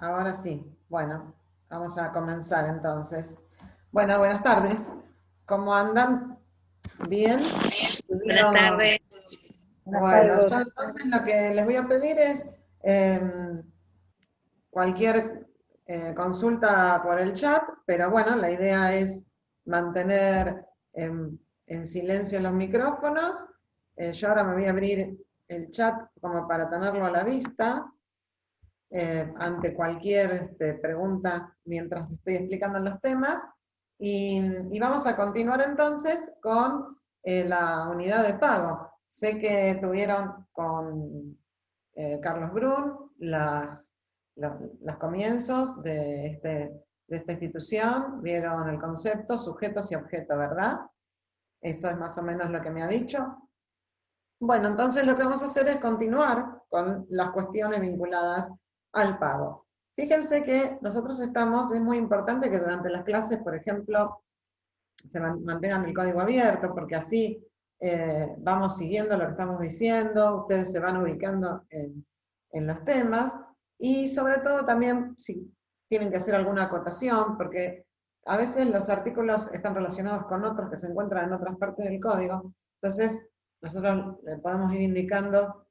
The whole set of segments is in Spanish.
Ahora sí. Bueno, vamos a comenzar entonces. Bueno, buenas tardes. ¿Cómo andan? ¿Bien? Buenas ¿Tuvieron? tardes. Buenas Bueno, tardes. yo entonces lo que les voy a pedir es cualquier consulta por el chat, pero bueno, la idea es mantener en silencio los micrófonos. Yo ahora me voy a abrir el chat como para tenerlo a la vista. Ante cualquier pregunta mientras estoy explicando los temas. Y vamos a continuar entonces con la unidad de pago. Sé que tuvieron con Carlos Brun los comienzos de esta institución, vieron el concepto, sujetos y objeto, ¿verdad? Eso es más o menos lo que me ha dicho. Bueno, entonces lo que vamos a hacer es continuar con las cuestiones vinculadas al pago. Fíjense que nosotros estamos, es muy importante que durante las clases, por ejemplo, se mantengan el código abierto, porque así vamos siguiendo lo que estamos diciendo, ustedes se van ubicando en los temas, y sobre todo también si tienen que hacer alguna acotación, porque a veces los artículos están relacionados con otros que se encuentran en otras partes del código, entonces nosotros le podemos ir indicando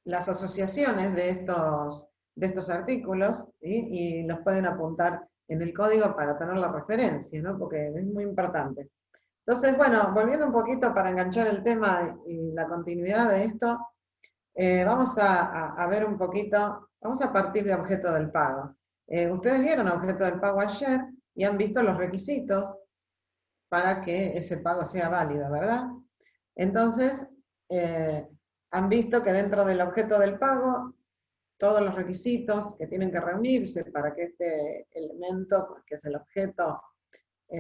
las asociaciones de estos artículos, ¿sí? Y los pueden apuntar en el código para tener la referencia, ¿no? Porque es muy importante. Entonces, bueno, volviendo un poquito para enganchar el tema y la continuidad de esto, vamos a ver un poquito, vamos a partir de objeto del pago. Ustedes vieron objeto del pago ayer y han visto los requisitos para que ese pago sea válido, ¿verdad? Entonces, han visto que dentro del objeto del pago, todos los requisitos que tienen que reunirse para que este elemento, que es el objeto,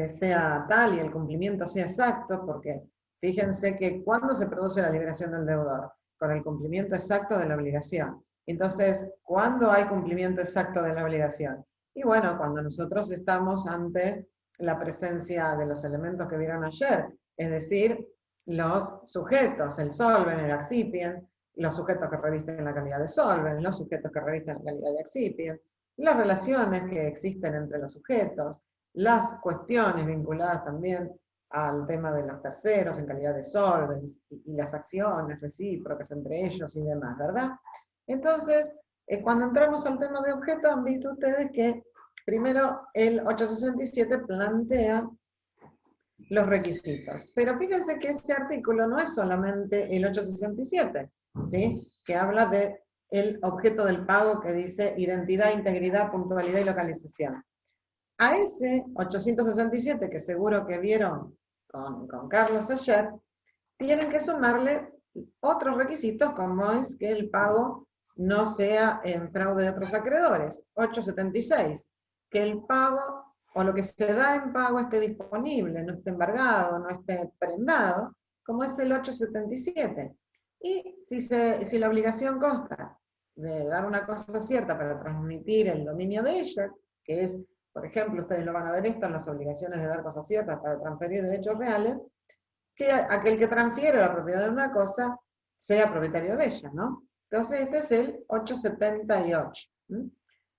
sea tal y el cumplimiento sea exacto, porque fíjense que cuando se produce la liberación del deudor, con el cumplimiento exacto de la obligación. Entonces, ¿cuándo hay cumplimiento exacto de la obligación? Y bueno, cuando nosotros estamos ante la presencia de los elementos que vieron ayer, es decir, los sujetos, el solvent, el accipient, los sujetos que revisten la calidad de solvent, los sujetos que revisten la calidad de accipient, las relaciones que existen entre los sujetos, las cuestiones vinculadas también al tema de los terceros en calidad de solvents y las acciones recíprocas entre ellos y demás, ¿verdad? Entonces, cuando entramos al tema de objeto, han visto ustedes que primero el 867 plantea los requisitos. Pero fíjense que ese artículo no es solamente el 867, ¿sí? Que habla de el objeto del pago que dice identidad, integridad, puntualidad y localización. A ese 867 que seguro que vieron con Carlos ayer, tienen que sumarle otros requisitos como es que el pago no sea en fraude de otros acreedores. 876, que el pago o lo que se da en pago esté disponible, no esté embargado, no esté prendado, como es el 877. Y si la obligación consta de dar una cosa cierta para transmitir el dominio de ella, que es, por ejemplo, ustedes lo van a ver esto en las obligaciones de dar cosas ciertas para transferir derechos reales, que aquel que transfiere la propiedad de una cosa sea propietario de ella, ¿no? Entonces este es el 878.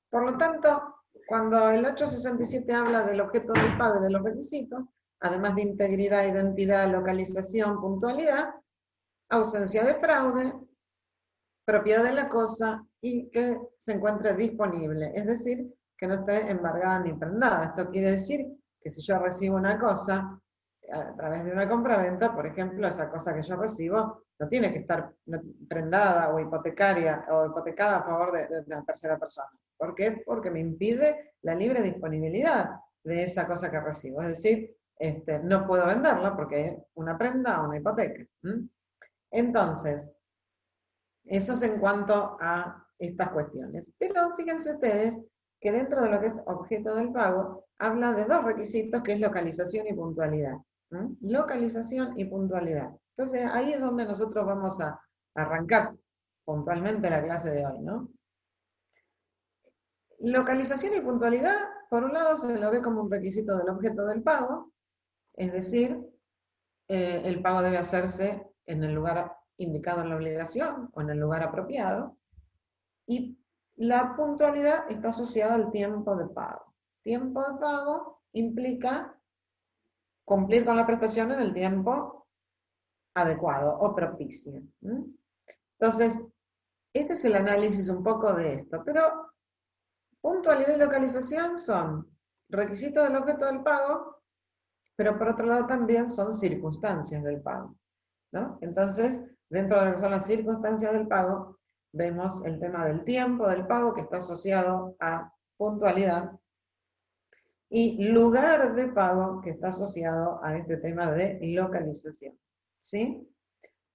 Por lo tanto, cuando el 867 habla del objeto del pago y de los requisitos, además de integridad, identidad, localización, puntualidad, ausencia de fraude, propiedad de la cosa y que se encuentre disponible, es decir, que no esté embargada ni prendada. Esto quiere decir que si yo recibo una cosa a través de una compraventa, por ejemplo, esa cosa que yo recibo no tiene que estar prendada o hipotecaria o hipotecada a favor de una tercera persona. ¿Por qué? Porque me impide la libre disponibilidad de esa cosa que recibo. Es decir, no puedo venderla porque es una prenda o una hipoteca. Entonces, eso es en cuanto a estas cuestiones. Pero fíjense ustedes que dentro de lo que es objeto del pago, habla de dos requisitos que es localización y puntualidad. Localización y puntualidad. Entonces ahí es donde nosotros vamos a arrancar puntualmente la clase de hoy, ¿no? Localización y puntualidad, por un lado se lo ve como un requisito del objeto del pago, es decir, el pago debe hacerse en el lugar indicado en la obligación o en el lugar apropiado. Y La puntualidad está asociada al tiempo de pago. Tiempo de pago implica cumplir con la prestación en el tiempo adecuado o propicio. Entonces, este es el análisis un poco de esto, pero puntualidad y localización son requisitos del objeto del pago, pero por otro lado también son circunstancias del pago, ¿no? Entonces, dentro de lo que son las circunstancias del pago, vemos el tema del tiempo del pago que está asociado a puntualidad y lugar de pago que está asociado a este tema de localización. ¿Sí?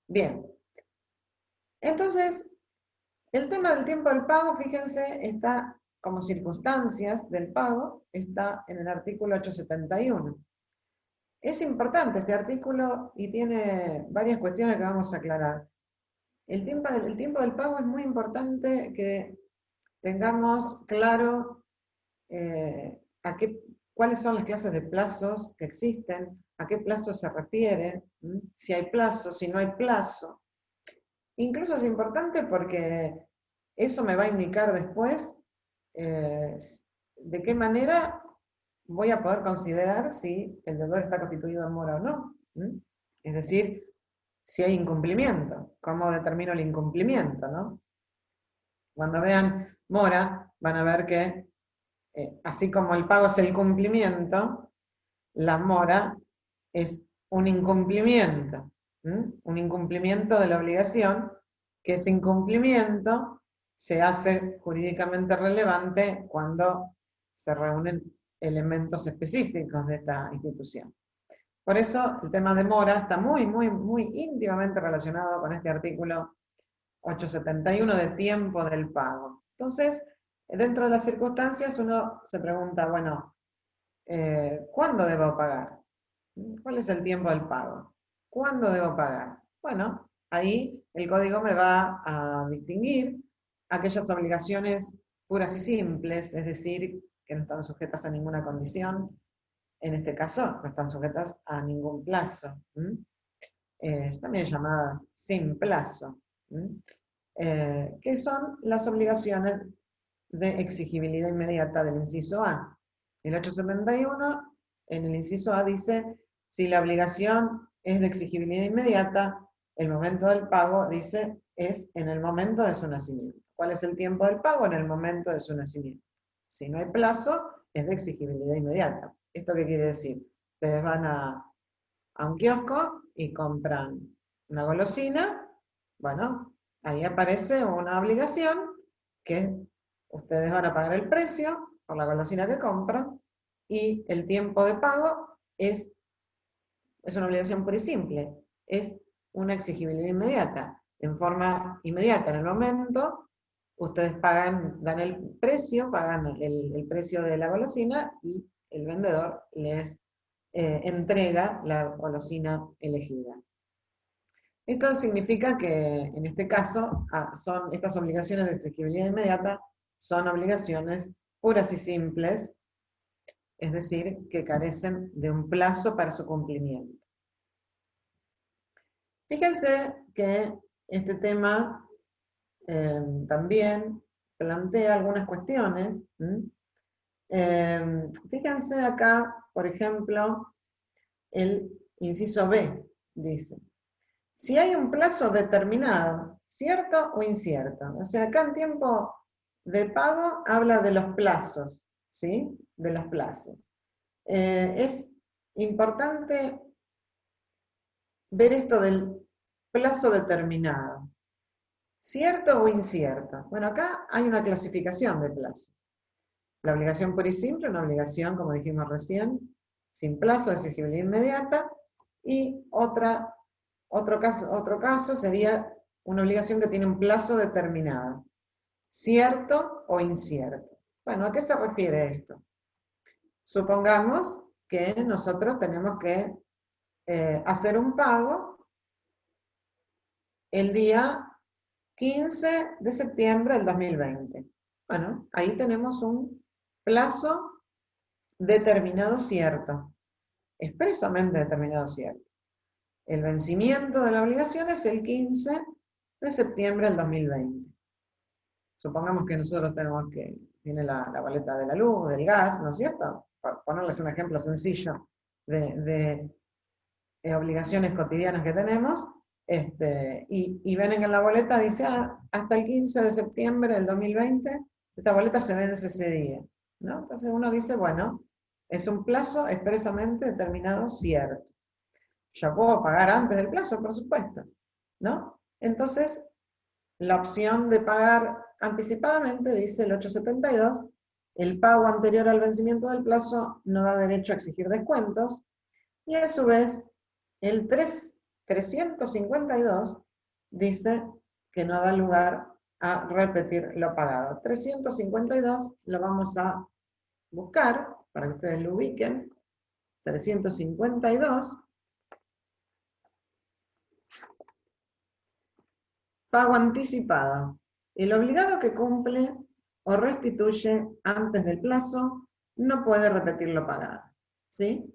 Bien. Entonces, el tema del tiempo del pago, fíjense, está como circunstancias del pago, está en el artículo 871. Es importante este artículo y tiene varias cuestiones que vamos a aclarar. El tiempo del pago es muy importante que tengamos claro cuáles son las clases de plazos que existen, a qué plazo se refiere, si hay plazo, si no hay plazo. Incluso es importante porque eso me va a indicar después de qué manera voy a poder considerar si el deudor está constituido en mora o no. Es decir, si hay incumplimiento, cómo determino el incumplimiento, ¿no? Cuando vean mora, van a ver que así como el pago es el cumplimiento, la mora es un incumplimiento, un incumplimiento de la obligación, que ese incumplimiento se hace jurídicamente relevante cuando se reúnen elementos específicos de esta institución. Por eso el tema de mora está muy, muy, muy íntimamente relacionado con este artículo 871 de tiempo del pago. Entonces, dentro de las circunstancias uno se pregunta, bueno, ¿cuándo debo pagar? ¿Cuál es el tiempo del pago? ¿Cuándo debo pagar? Bueno, ahí el código me va a distinguir aquellas obligaciones puras y simples, es decir, que no están sujetas a ninguna condición, en este caso no están sujetas a ningún plazo, también llamadas sin plazo, que son las obligaciones de exigibilidad inmediata del inciso A. El 871, en el inciso A dice, si la obligación es de exigibilidad inmediata, el momento del pago, dice, es en el momento de su nacimiento. ¿Cuál es el tiempo del pago? En el momento de su nacimiento. Si no hay plazo, es de exigibilidad inmediata. ¿Esto qué quiere decir? Ustedes van a un kiosco y compran una golosina, bueno, ahí aparece una obligación que ustedes van a pagar el precio por la golosina que compran y el tiempo de pago es una obligación pura y simple, es una exigibilidad inmediata. En forma inmediata, en el momento, ustedes pagan, dan el precio, pagan el precio de la golosina y el vendedor les entrega la golosina elegida. Esto significa que en este caso estas obligaciones de exigibilidad inmediata son obligaciones puras y simples, es decir, que carecen de un plazo para su cumplimiento. Fíjense que este tema también plantea algunas cuestiones. Fíjense acá, por ejemplo, el inciso B dice, si hay un plazo determinado, cierto o incierto. O sea, acá en tiempo de pago habla de los plazos, ¿sí? De los plazos. Es importante ver esto del plazo determinado. ¿Cierto o incierto? Bueno, acá hay una clasificación de plazos. La obligación pura y simple, una obligación, como dijimos recién, sin plazo, de exigibilidad inmediata, y otro caso sería una obligación que tiene un plazo determinado, cierto o incierto. Bueno, ¿a qué se refiere esto? Supongamos que nosotros tenemos que hacer un pago el día 15 de septiembre del 2020. Bueno, ahí tenemos un plazo determinado cierto, expresamente determinado cierto. El vencimiento de la obligación es el 15 de septiembre del 2020. Supongamos que nosotros tiene la boleta de la luz, del gas, ¿no es cierto? Para ponerles un ejemplo sencillo de obligaciones cotidianas que tenemos, y ven que en la boleta dice, hasta el 15 de septiembre del 2020, esta boleta se vence ese día, ¿no? Entonces uno dice, bueno, es un plazo expresamente determinado cierto. Ya puedo pagar antes del plazo, por supuesto, ¿no? Entonces, la opción de pagar anticipadamente, dice el 872, el pago anterior al vencimiento del plazo no da derecho a exigir descuentos, y a su vez, el 352 dice que no da lugar a repetir lo pagado. 352 lo vamos a buscar para que ustedes lo ubiquen. 352. Pago anticipado. El obligado que cumple o restituye antes del plazo no puede repetir lo pagado. ¿Sí?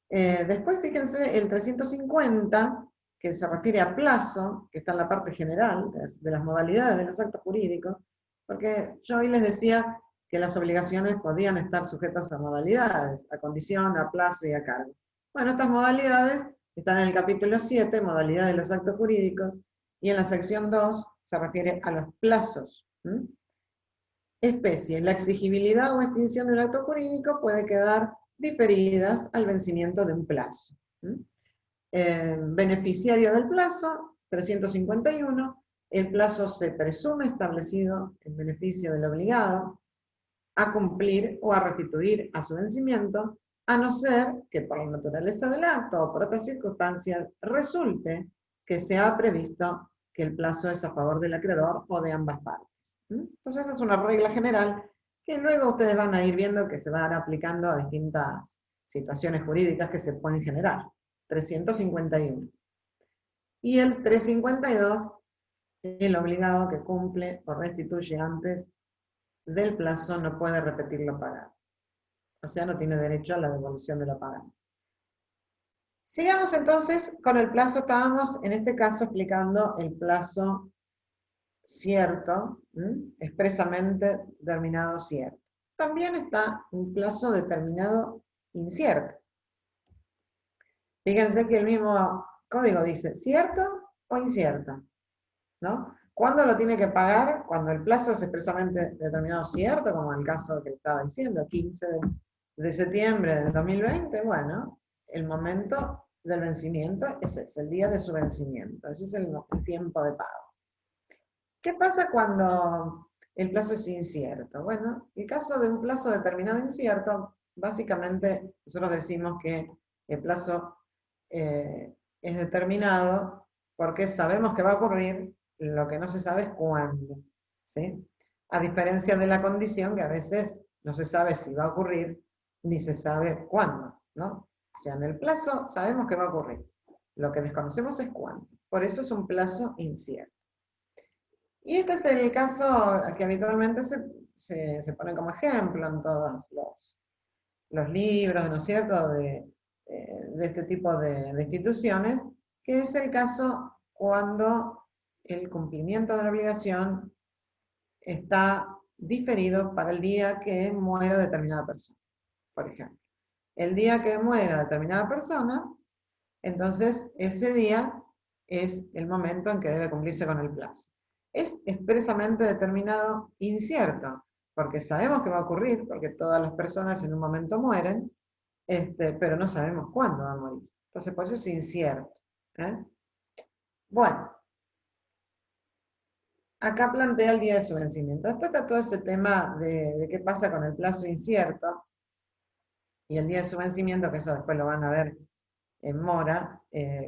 Después fíjense el 350, que se refiere a plazo, que está en la parte general de las modalidades de los actos jurídicos, porque yo hoy les decía que las obligaciones podían estar sujetas a modalidades, a condición, a plazo y a cargo. Bueno, estas modalidades están en el capítulo 7, modalidades de los actos jurídicos, y en la sección 2 se refiere a los plazos. Especie, la exigibilidad o extinción de un acto jurídico puede quedar diferidas al vencimiento de un plazo. Beneficiario del plazo, 351, el plazo se presume establecido en beneficio del obligado a cumplir o a restituir a su vencimiento, a no ser que por la naturaleza del acto o por otras circunstancias resulte que se ha previsto que el plazo es a favor del acreedor o de ambas partes. Entonces esa es una regla general que luego ustedes van a ir viendo que se van aplicando a distintas situaciones jurídicas que se pueden generar. 351. Y el 352, el obligado que cumple o restituye antes del plazo no puede repetir lo pagado. O sea, no tiene derecho a la devolución de lo pagado. Sigamos entonces con el plazo. Estábamos en este caso explicando el plazo cierto, expresamente determinado cierto. También está un plazo determinado incierto. Fíjense que el mismo código dice cierto o incierto, ¿no? ¿Cuándo lo tiene que pagar? Cuando el plazo es expresamente determinado cierto, como en el caso que estaba diciendo, 15 de septiembre del 2020, bueno, el momento del vencimiento ese es el día de su vencimiento, ese es el tiempo de pago. ¿Qué pasa cuando el plazo es incierto? Bueno, el caso de un plazo determinado incierto, básicamente nosotros decimos que el plazo es determinado porque sabemos que va a ocurrir, lo que no se sabe es cuándo, ¿sí? A diferencia de la condición que a veces no se sabe si va a ocurrir ni se sabe cuándo, ¿no? O sea, en el plazo sabemos que va a ocurrir, lo que desconocemos es cuándo, por eso es un plazo incierto. Y este es el caso que habitualmente se pone como ejemplo en todos los libros, ¿no es cierto?, de este tipo de instituciones, que es el caso cuando el cumplimiento de la obligación está diferido para el día que muera determinada persona, por ejemplo. El día que muera determinada persona, entonces ese día es el momento en que debe cumplirse con el plazo. Es expresamente determinado incierto, porque sabemos que va a ocurrir, porque todas las personas en un momento mueren, pero no sabemos cuándo va a morir. Entonces, por eso es incierto. Bueno, acá plantea el día de su vencimiento. Después está todo ese tema de qué pasa con el plazo incierto y el día de su vencimiento, que eso después lo van a ver en mora,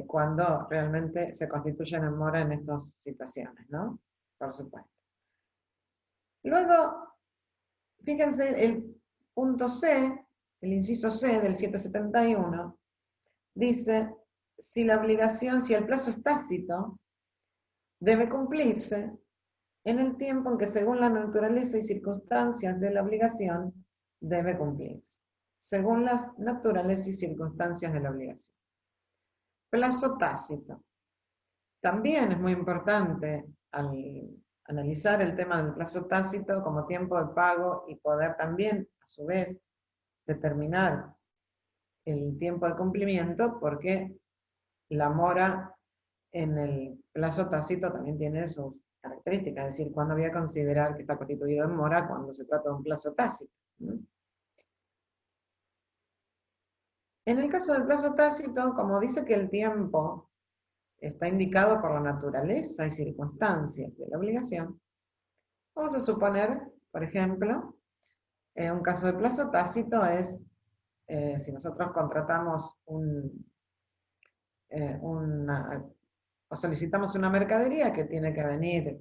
cuando realmente se constituyen en mora en estas situaciones, ¿no? Por supuesto. Luego, fíjense, el punto C, el inciso C del 771, dice, si el plazo es tácito, debe cumplirse en el tiempo en que según la naturaleza y circunstancias de la obligación debe cumplirse. Según las naturales y circunstancias de la obligación. Plazo tácito. También es muy importante al analizar el tema del plazo tácito como tiempo de pago y poder también, a su vez, determinar el tiempo de cumplimiento, porque la mora en el plazo tácito también tiene sus características, es decir, cuándo voy a considerar que está constituido en mora cuando se trata de un plazo tácito, ¿no? En el caso del plazo tácito, como dice que el tiempo está indicado por la naturaleza y circunstancias de la obligación, vamos a suponer, por ejemplo, un caso de plazo tácito es si nosotros contratamos o solicitamos una mercadería que tiene que venir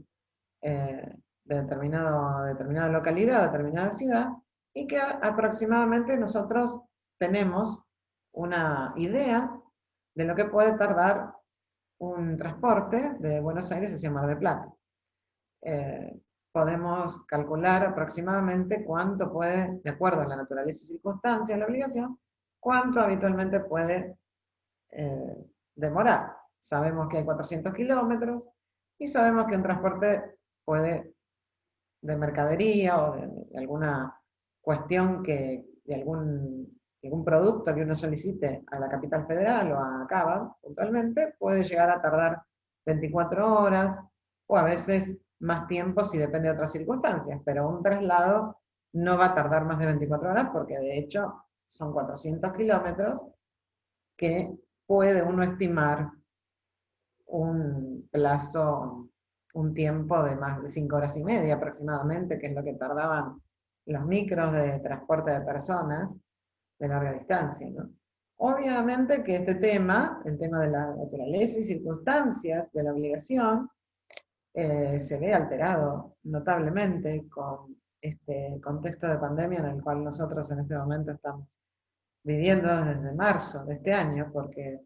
de determinada localidad, determinada ciudad, y que aproximadamente nosotros tenemos una idea de lo que puede tardar un transporte de Buenos Aires hacia Mar del Plata. Podemos calcular aproximadamente cuánto puede, de acuerdo a la naturaleza y circunstancias de la obligación, cuánto habitualmente puede demorar. Sabemos que hay 400 kilómetros y sabemos que un transporte puede, de mercadería o de alguna cuestión de algún producto que uno solicite a la capital federal o a Cava, puntualmente, puede llegar a tardar 24 horas o a veces más tiempo si depende de otras circunstancias, pero un traslado no va a tardar más de 24 horas porque de hecho son 400 kilómetros que puede uno estimar un plazo, un tiempo de más de 5 horas y media aproximadamente, que es lo que tardaban los micros de transporte de personas de larga distancia, ¿no? Obviamente que este tema, el tema de la naturaleza y circunstancias de la obligación, se ve alterado notablemente con este contexto de pandemia en el cual nosotros en este momento estamos viviendo desde marzo de este año, porque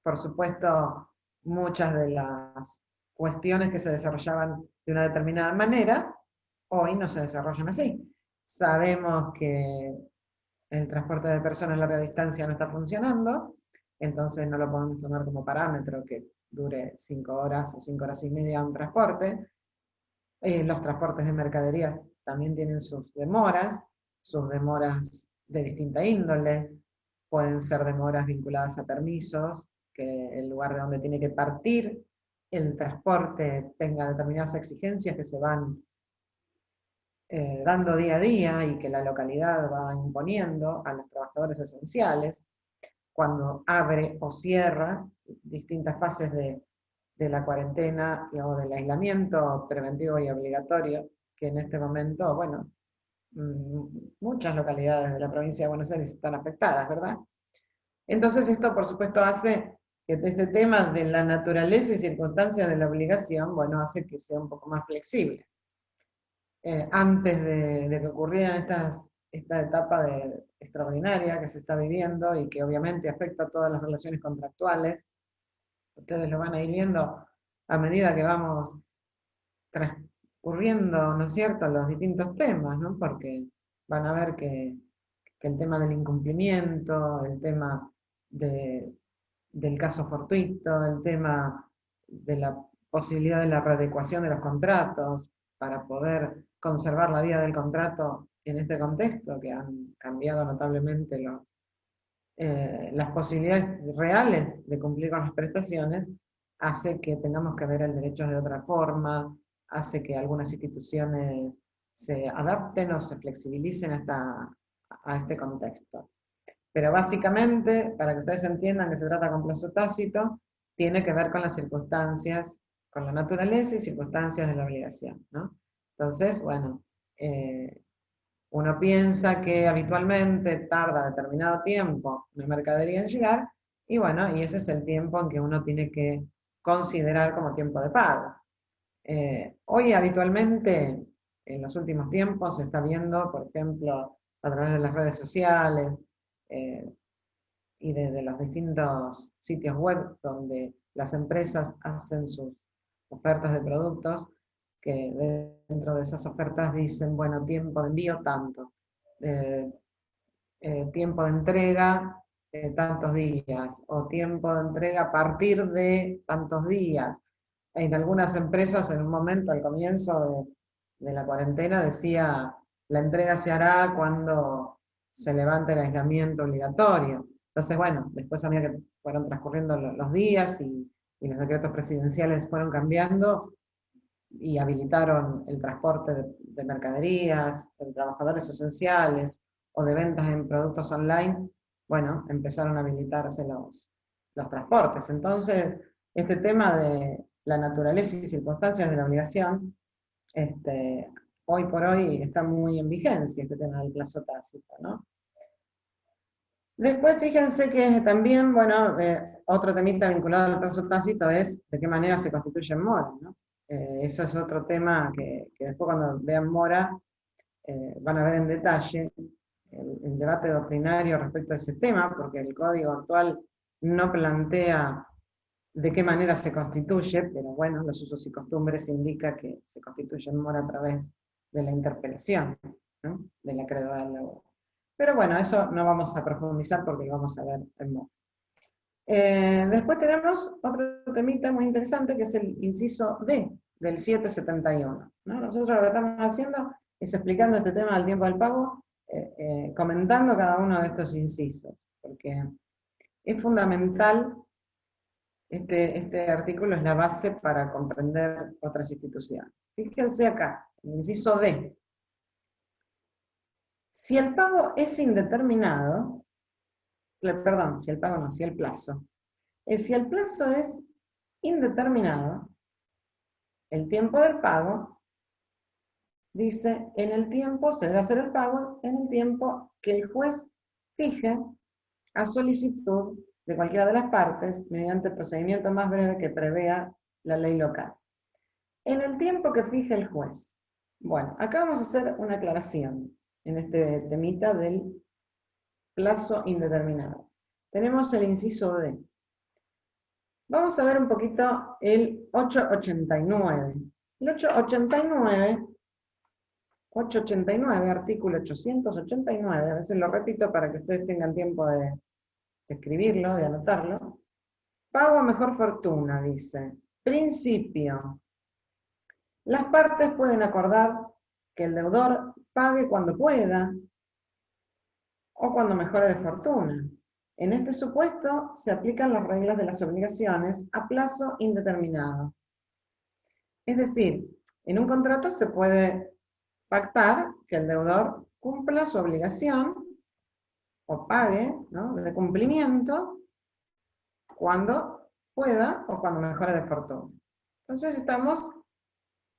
por supuesto muchas de las cuestiones que se desarrollaban de una determinada manera, hoy no se desarrollan así. Sabemos que el transporte de personas a larga distancia no está funcionando, entonces no lo podemos tomar como parámetro que dure 5 horas o 5 horas y media un transporte. Los transportes de mercaderías también tienen sus demoras de distinta índole, pueden ser demoras vinculadas a permisos, que el lugar de donde tiene que partir el transporte tenga determinadas exigencias que se van dando día a día y que la localidad va imponiendo a los trabajadores esenciales, cuando abre o cierra distintas fases de la cuarentena o del aislamiento preventivo y obligatorio, que en este momento, bueno, muchas localidades de la provincia de Buenos Aires están afectadas, ¿verdad? Entonces esto, por supuesto, hace que este tema de la naturaleza y circunstancias de la obligación, bueno, hace que sea un poco más flexible. Antes de que ocurriera esta etapa extraordinaria que se está viviendo y que obviamente afecta a todas las relaciones contractuales, ustedes lo van a ir viendo a medida que vamos transcurriendo, ¿no es cierto?, los distintos temas, ¿no? Porque van a ver que el tema del incumplimiento, el tema del caso fortuito, el tema de la posibilidad de la readecuación de los contratos para poder conservar la vida del contrato en este contexto, que han cambiado notablemente las posibilidades reales de cumplir con las prestaciones, hace que tengamos que ver el derecho de otra forma, hace que algunas instituciones se adapten o se flexibilicen a este contexto. Pero básicamente, para que ustedes entiendan que se trata con plazo tácito, tiene que ver con las circunstancias, con la naturaleza y circunstancias de la obligación, ¿no? Entonces, bueno, uno piensa que habitualmente tarda determinado tiempo una mercadería en llegar, y bueno, y ese es el tiempo en que uno tiene que considerar como tiempo de pago. Hoy habitualmente, en los últimos tiempos, se está viendo, por ejemplo, a través de las redes sociales eh, y de los distintos sitios web donde las empresas hacen sus ofertas de productos, que dentro de esas ofertas dicen, bueno, tiempo de envío tanto, eh, tiempo de entrega tantos días, o tiempo de entrega a partir de tantos días, en algunas empresas en un momento al comienzo de la cuarentena decía, la entrega se hará cuando se levante el aislamiento obligatorio. Entonces, bueno, después a medida que fueron transcurriendo los días y los decretos presidenciales fueron cambiando y habilitaron el transporte de mercaderías, de trabajadores esenciales o de ventas en productos online, bueno, empezaron a habilitarse los transportes. Entonces, este tema de la naturaleza y circunstancias de la obligación, hoy por hoy está muy en vigencia este tema del plazo tácito, ¿no? Después fíjense que también, bueno, otro temita vinculado al plazo tácito es de qué manera se constituyen moras, ¿no? Eso es otro tema que después cuando vean mora van a ver en detalle el debate doctrinario respecto a ese tema, porque el código actual no plantea de qué manera se constituye, pero bueno, los usos y costumbres indican que se constituye en mora a través de la interpelación, ¿no? Del acreedor al deudor. Pero bueno, eso no vamos a profundizar porque lo vamos a ver en mora. Después tenemos otro temita muy interesante que es el inciso D del 771, ¿no? Nosotros lo que estamos haciendo es explicando este tema del tiempo del pago, comentando cada uno de estos incisos, porque es fundamental, este artículo es la base para comprender otras instituciones. Fíjense acá, el inciso D. Si el pago es indeterminado, perdón, si el pago no, si el plazo. Si el plazo es indeterminado, el tiempo del pago, dice, en el tiempo, se debe hacer el pago en el tiempo que el juez fije a solicitud de cualquiera de las partes mediante el procedimiento más breve que prevea la ley local. En el tiempo que fije el juez. Bueno, acá vamos a hacer una aclaración en este temita del plazo indeterminado. Tenemos el inciso D. Vamos a ver un poquito el 889. El 889, artículo 889, a veces lo repito para que ustedes tengan tiempo de escribirlo, de anotarlo. Pago a mejor fortuna, dice. Principio. Las partes pueden acordar que el deudor pague cuando pueda o cuando mejore de fortuna. En este supuesto se aplican las reglas de las obligaciones a plazo indeterminado. Es decir, en un contrato se puede pactar que el deudor cumpla su obligación o pague, ¿no?, de cumplimiento cuando pueda o cuando mejore de fortuna. Entonces estamos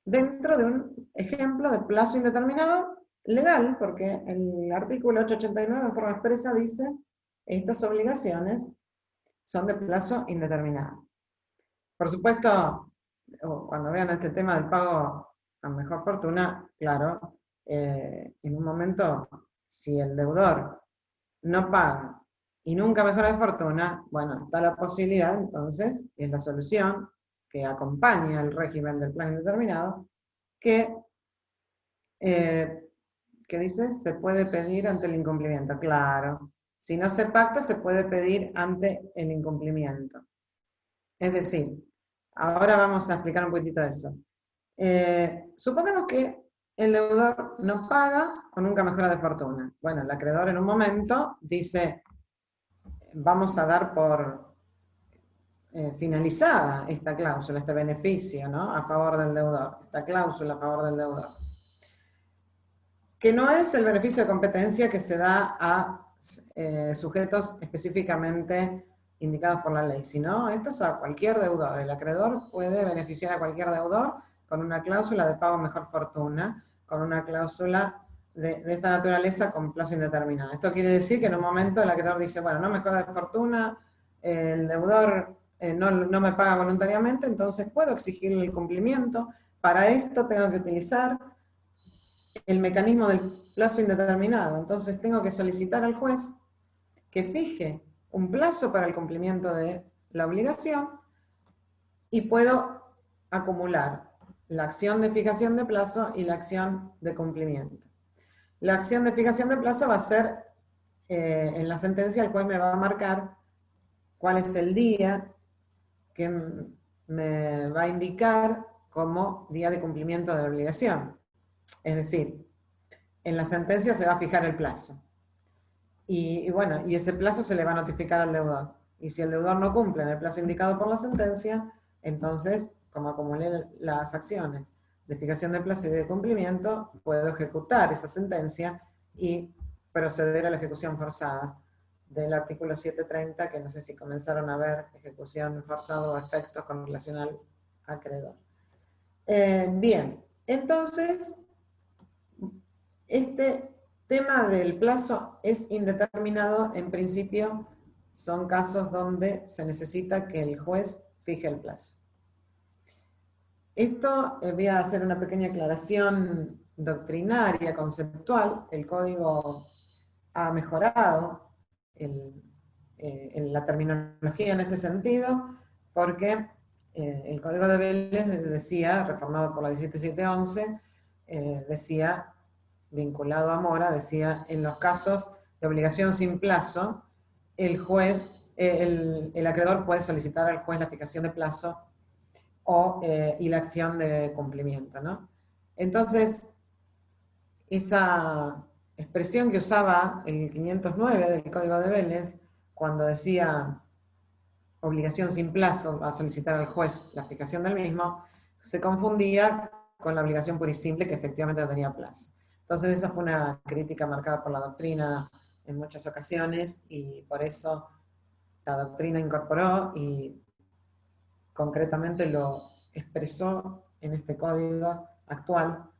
dentro de un ejemplo de plazo indeterminado legal, porque el artículo 889 en forma expresa dice estas obligaciones son de plazo indeterminado. Por supuesto, cuando vean este tema del pago a mejor fortuna, claro, en un momento, si el deudor no paga y nunca mejora de fortuna, bueno, está la posibilidad, entonces, es la solución que acompaña el régimen del plan indeterminado, que dice, se puede pedir ante el incumplimiento. Claro, si no se pacta, se puede pedir ante el incumplimiento. Es decir, ahora vamos a explicar un poquitito eso. Supongamos que el deudor no paga o nunca mejora de fortuna. Bueno, el acreedor en un momento dice, vamos a dar por finalizada esta cláusula, este beneficio, ¿no?, a favor del deudor, esta cláusula a favor del deudor. Que no es el beneficio de competencia que se da a sujetos específicamente indicados por la ley, sino esto es a cualquier deudor. El acreedor puede beneficiar a cualquier deudor con una cláusula de pago mejor fortuna, con una cláusula de esta naturaleza con plazo indeterminado. Esto quiere decir que en un momento el acreedor dice, bueno, no mejora de fortuna, el deudor no me paga voluntariamente, entonces puedo exigirle el cumplimiento. Para esto tengo que utilizar el mecanismo del plazo indeterminado. Entonces tengo que solicitar al juez que fije un plazo para el cumplimiento de la obligación y puedo acumular la acción de fijación de plazo y la acción de cumplimiento. La acción de fijación de plazo va a ser, en la sentencia el juez me va a marcar cuál es el día me va a indicar como día de cumplimiento de la obligación. Es decir, en la sentencia se va a fijar el plazo. Y bueno, y ese plazo se le va a notificar al deudor. Y si el deudor no cumple en el plazo indicado por la sentencia, entonces, como acumulé las acciones de fijación de plazo y de cumplimiento, puedo ejecutar esa sentencia y proceder a la ejecución forzada del artículo 730, que no sé si comenzaron a ver ejecución forzada o efectos con relación al acreedor. Bien, entonces, este tema del plazo es indeterminado. En principio, son casos donde se necesita que el juez fije el plazo. Esto, voy a hacer una pequeña aclaración doctrinaria, conceptual. El código ha mejorado en la terminología en este sentido, porque el código de Vélez decía, reformado por la 17711, decía, vinculado a Mora, decía, en los casos de obligación sin plazo, el juez, el acreedor puede solicitar al juez la fijación de plazo y la acción de cumplimiento, ¿no? Entonces, esa expresión que usaba el 509 del Código de Vélez, cuando decía obligación sin plazo a solicitar al juez la fijación del mismo, se confundía con la obligación pura y simple que efectivamente no tenía plazo. Entonces esa fue una crítica marcada por la doctrina en muchas ocasiones y por eso la doctrina incorporó y concretamente lo expresó en este código actual,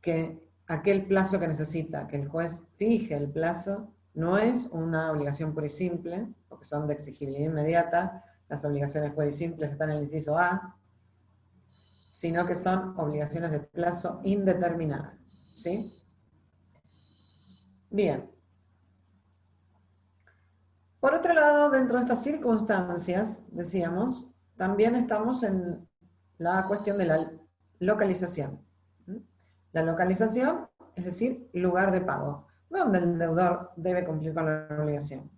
que aquel plazo que necesita que el juez fije el plazo no es una obligación pura y simple, porque son de exigibilidad inmediata, las obligaciones puras y simples están en el inciso A, sino que son obligaciones de plazo indeterminado. ¿Sí? Bien. Por otro lado, dentro de estas circunstancias, decíamos, también estamos en la cuestión de la localización. La localización, es decir, lugar de pago. ¿Dónde el deudor debe cumplir con la obligación?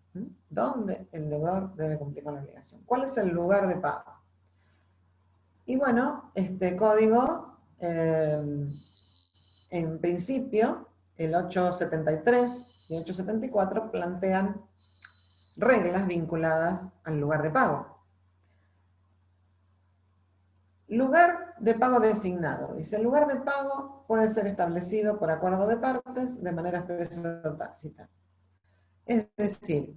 ¿Dónde el deudor debe cumplir con la obligación? ¿Cuál es el lugar de pago? Y bueno, este código, en principio, el 873 y 874 plantean reglas vinculadas al lugar de pago. Lugar de pago designado. Dice, el lugar de pago puede ser establecido por acuerdo de partes de manera expresa o tácita. Es decir,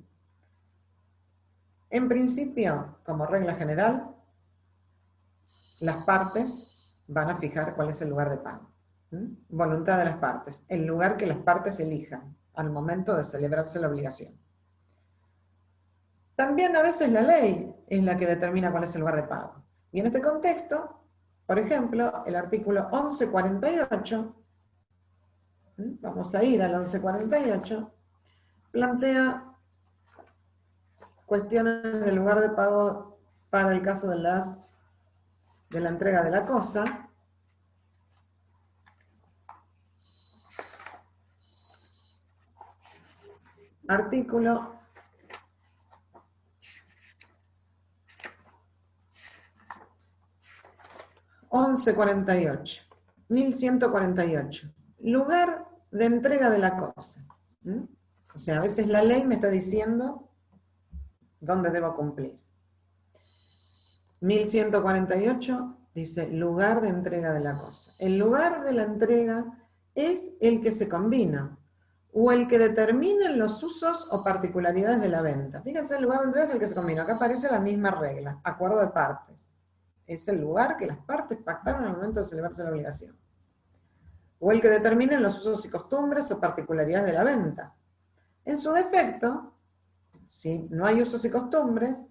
en principio, como regla general, las partes van a fijar cuál es el lugar de pago. Voluntad de las partes, el lugar que las partes elijan al momento de celebrarse la obligación. También a veces la ley es la que determina cuál es el lugar de pago. Y en este contexto, por ejemplo, el artículo 1148, vamos a ir al 1148, plantea cuestiones del lugar de pago para el caso de la entrega de la cosa. Artículo 1148, 1148. Lugar de entrega de la cosa. O sea, a veces la ley me está diciendo dónde debo cumplir. 1148 dice lugar de entrega de la cosa. El lugar de la entrega es el que se combina o el que determinen los usos o particularidades de la venta. Fíjense, el lugar de entrega es el que se combina. Acá aparece la misma regla, acuerdo de partes. Es el lugar que las partes pactaron al momento de celebrarse la obligación. O el que determinen los usos y costumbres o particularidades de la venta. En su defecto, si no hay usos y costumbres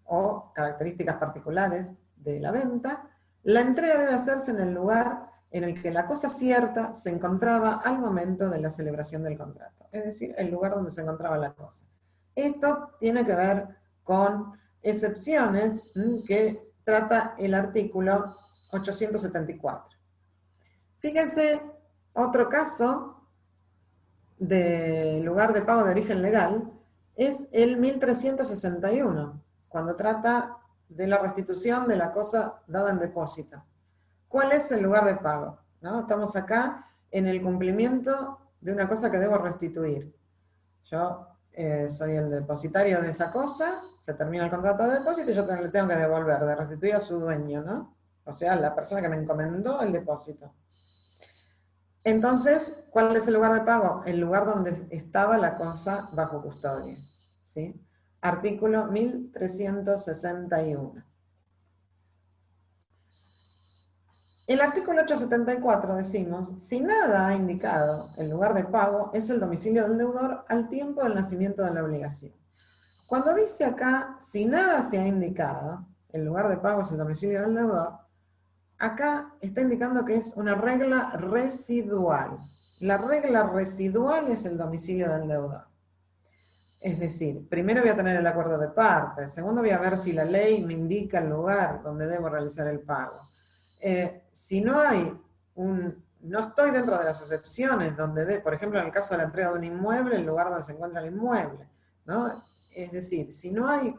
o características particulares de la venta, la entrega debe hacerse en el lugar en el que la cosa cierta se encontraba al momento de la celebración del contrato. Es decir, el lugar donde se encontraba la cosa. Esto tiene que ver con excepciones que trata el artículo 874. Fíjense, otro caso de lugar de pago de origen legal es el 1361, cuando trata de la restitución de la cosa dada en depósito. ¿Cuál es el lugar de pago? ¿No? Estamos acá en el cumplimiento de una cosa que debo restituir. Yo soy el depositario de esa cosa, se termina el contrato de depósito y yo le tengo que devolver, de restituir a su dueño, ¿no? O sea, la persona que me encomendó el depósito. Entonces, ¿cuál es el lugar de pago? El lugar donde estaba la cosa bajo custodia, ¿sí? Artículo 1361. El artículo 874 decimos, si nada ha indicado el lugar de pago, es el domicilio del deudor al tiempo del nacimiento de la obligación. Cuando dice acá, si nada se ha indicado, el lugar de pago es el domicilio del deudor, acá está indicando que es una regla residual. La regla residual es el domicilio del deudor. Es decir, primero voy a tener el acuerdo de partes, segundo voy a ver si la ley me indica el lugar donde debo realizar el pago. Si no hay no estoy dentro de las excepciones donde, por ejemplo, en el caso de la entrega de un inmueble, el lugar donde se encuentra el inmueble, ¿no? Es decir, si no hay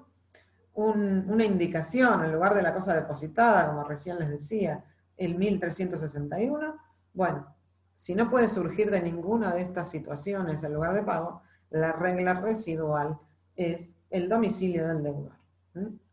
una indicación en lugar de la cosa depositada, como recién les decía, el 1361, bueno, si no puede surgir de ninguna de estas situaciones el lugar de pago, la regla residual es el domicilio del deudor,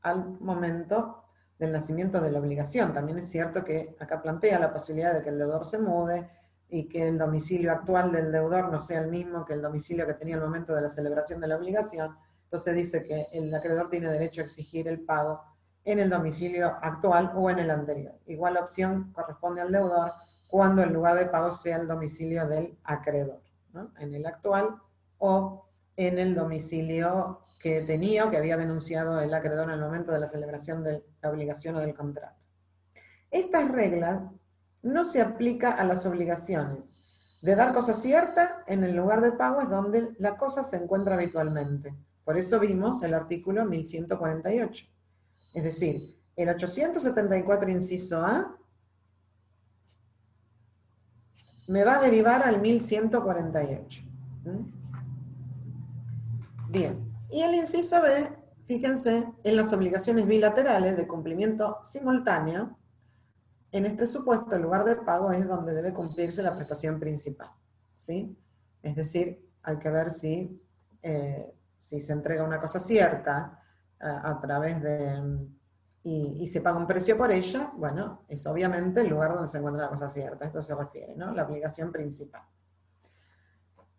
al momento del nacimiento de la obligación. También es cierto que acá plantea la posibilidad de que el deudor se mude y que el domicilio actual del deudor no sea el mismo que el domicilio que tenía al momento de la celebración de la obligación. Entonces dice que el acreedor tiene derecho a exigir el pago en el domicilio actual o en el anterior. Igual opción corresponde al deudor cuando el lugar de pago sea el domicilio del acreedor, ¿no? En el actual o en el domicilio que tenía o que había denunciado el acreedor en el momento de la celebración de la obligación o del contrato. Esta regla no se aplica a las obligaciones de dar cosa cierta en el lugar de pago es donde la cosa se encuentra habitualmente. Por eso vimos el artículo 1148. Es decir, el 874 inciso A me va a derivar al 1148. Bien, y el inciso B, fíjense, en las obligaciones bilaterales de cumplimiento simultáneo, en este supuesto el lugar de pago es donde debe cumplirse la prestación principal, ¿sí? Es decir, hay que ver si se entrega una cosa cierta a través de... y se paga un precio por ella, bueno, es obviamente el lugar donde se encuentra la cosa cierta, esto se refiere, ¿no? La obligación principal.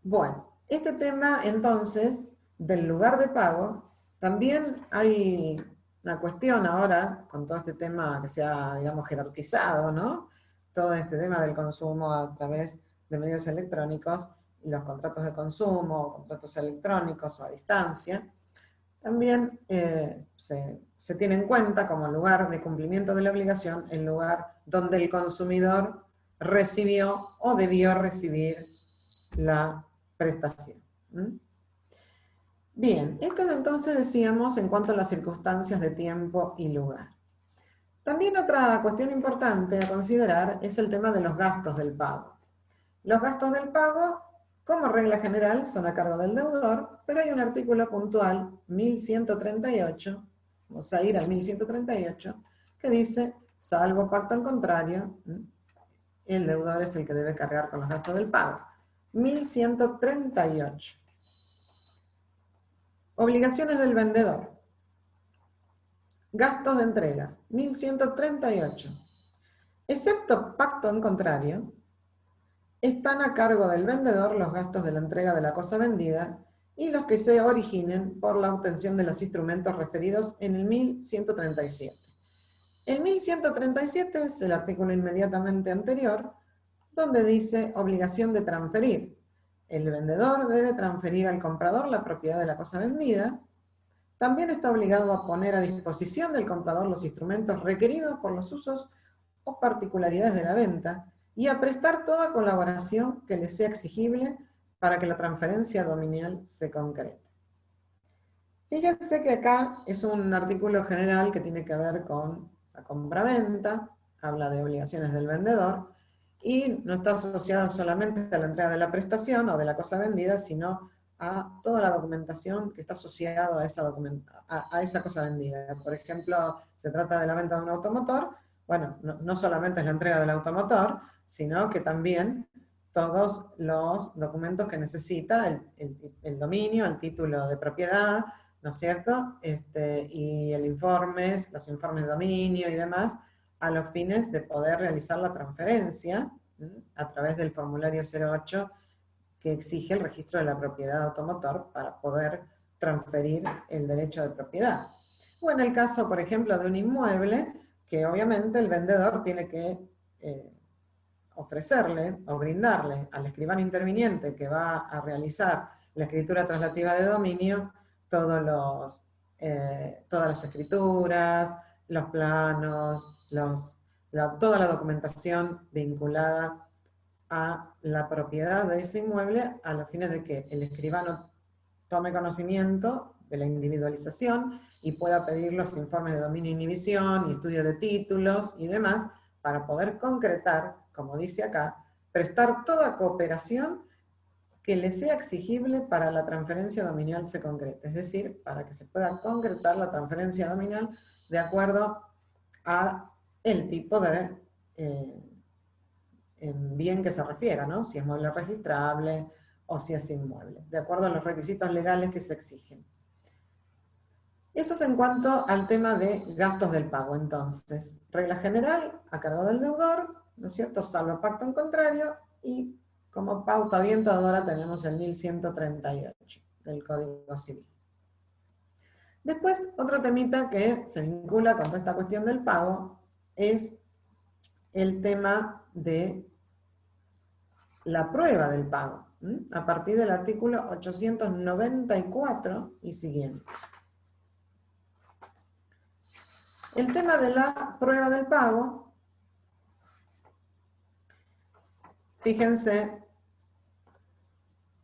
Bueno, este tema entonces del lugar de pago, también hay una cuestión ahora, con todo este tema que se ha, digamos, jerarquizado, ¿no? Todo este tema del consumo a través de medios electrónicos, y los contratos de consumo, contratos electrónicos o a distancia, también se tiene en cuenta como lugar de cumplimiento de la obligación el lugar donde el consumidor recibió o debió recibir la prestación. Bien, esto entonces decíamos en cuanto a las circunstancias de tiempo y lugar. También otra cuestión importante a considerar es el tema de los gastos del pago. Los gastos del pago, como regla general, son a cargo del deudor, pero hay un artículo puntual, 1138, vamos a ir al 1138, que dice, salvo pacto en contrario, el deudor es el que debe cargar con los gastos del pago. 1138. Obligaciones del vendedor. Gastos de entrega. 1138. Excepto pacto en contrario, están a cargo del vendedor los gastos de la entrega de la cosa vendida y los que se originen por la obtención de los instrumentos referidos en el 1137. El 1137 es el artículo inmediatamente anterior, donde dice obligación de transferir. El vendedor debe transferir al comprador la propiedad de la cosa vendida. También está obligado a poner a disposición del comprador los instrumentos requeridos por los usos o particularidades de la venta y a prestar toda colaboración que le sea exigible para que la transferencia dominial se concrete. Fíjense que acá es un artículo general que tiene que ver con la compra-venta, habla de obligaciones del vendedor, y no está asociado solamente a la entrega de la prestación o de la cosa vendida, sino a toda la documentación que está asociada a esa cosa vendida. Por ejemplo, se trata de la venta de un automotor, bueno, no solamente es la entrega del automotor, sino que también todos los documentos que necesita el dominio, el título de propiedad, ¿no es cierto? Y los informes de dominio y demás, a los fines de poder realizar la transferencia a través del formulario 08 que exige el registro de la propiedad automotor para poder transferir el derecho de propiedad. O en el caso, por ejemplo, de un inmueble, que obviamente el vendedor tiene que ofrecerle o brindarle al escribano interviniente que va a realizar la escritura traslativa de dominio todas las escrituras, los planos, toda la documentación vinculada a la propiedad de ese inmueble a los fines de que el escribano tome conocimiento de la individualización y pueda pedir los informes de dominio e inhibición y estudio de títulos y demás para poder concretar, como dice acá, prestar toda cooperación que le sea exigible para la transferencia dominial se concrete, es decir, para que se pueda concretar la transferencia dominial de acuerdo a el tipo de bien que se refiera, ¿no? Si es mueble registrable o si es inmueble, de acuerdo a los requisitos legales que se exigen. Eso es en cuanto al tema de gastos del pago, entonces. Regla general, a cargo del deudor, ¿no es cierto? Salvo pacto en contrario, y como pauta orientadora tenemos el 1138 del Código Civil. Después, otro temita que se vincula con toda esta cuestión del pago es el tema de la prueba del pago, a partir del artículo 894 y siguientes. El tema de la prueba del pago, fíjense,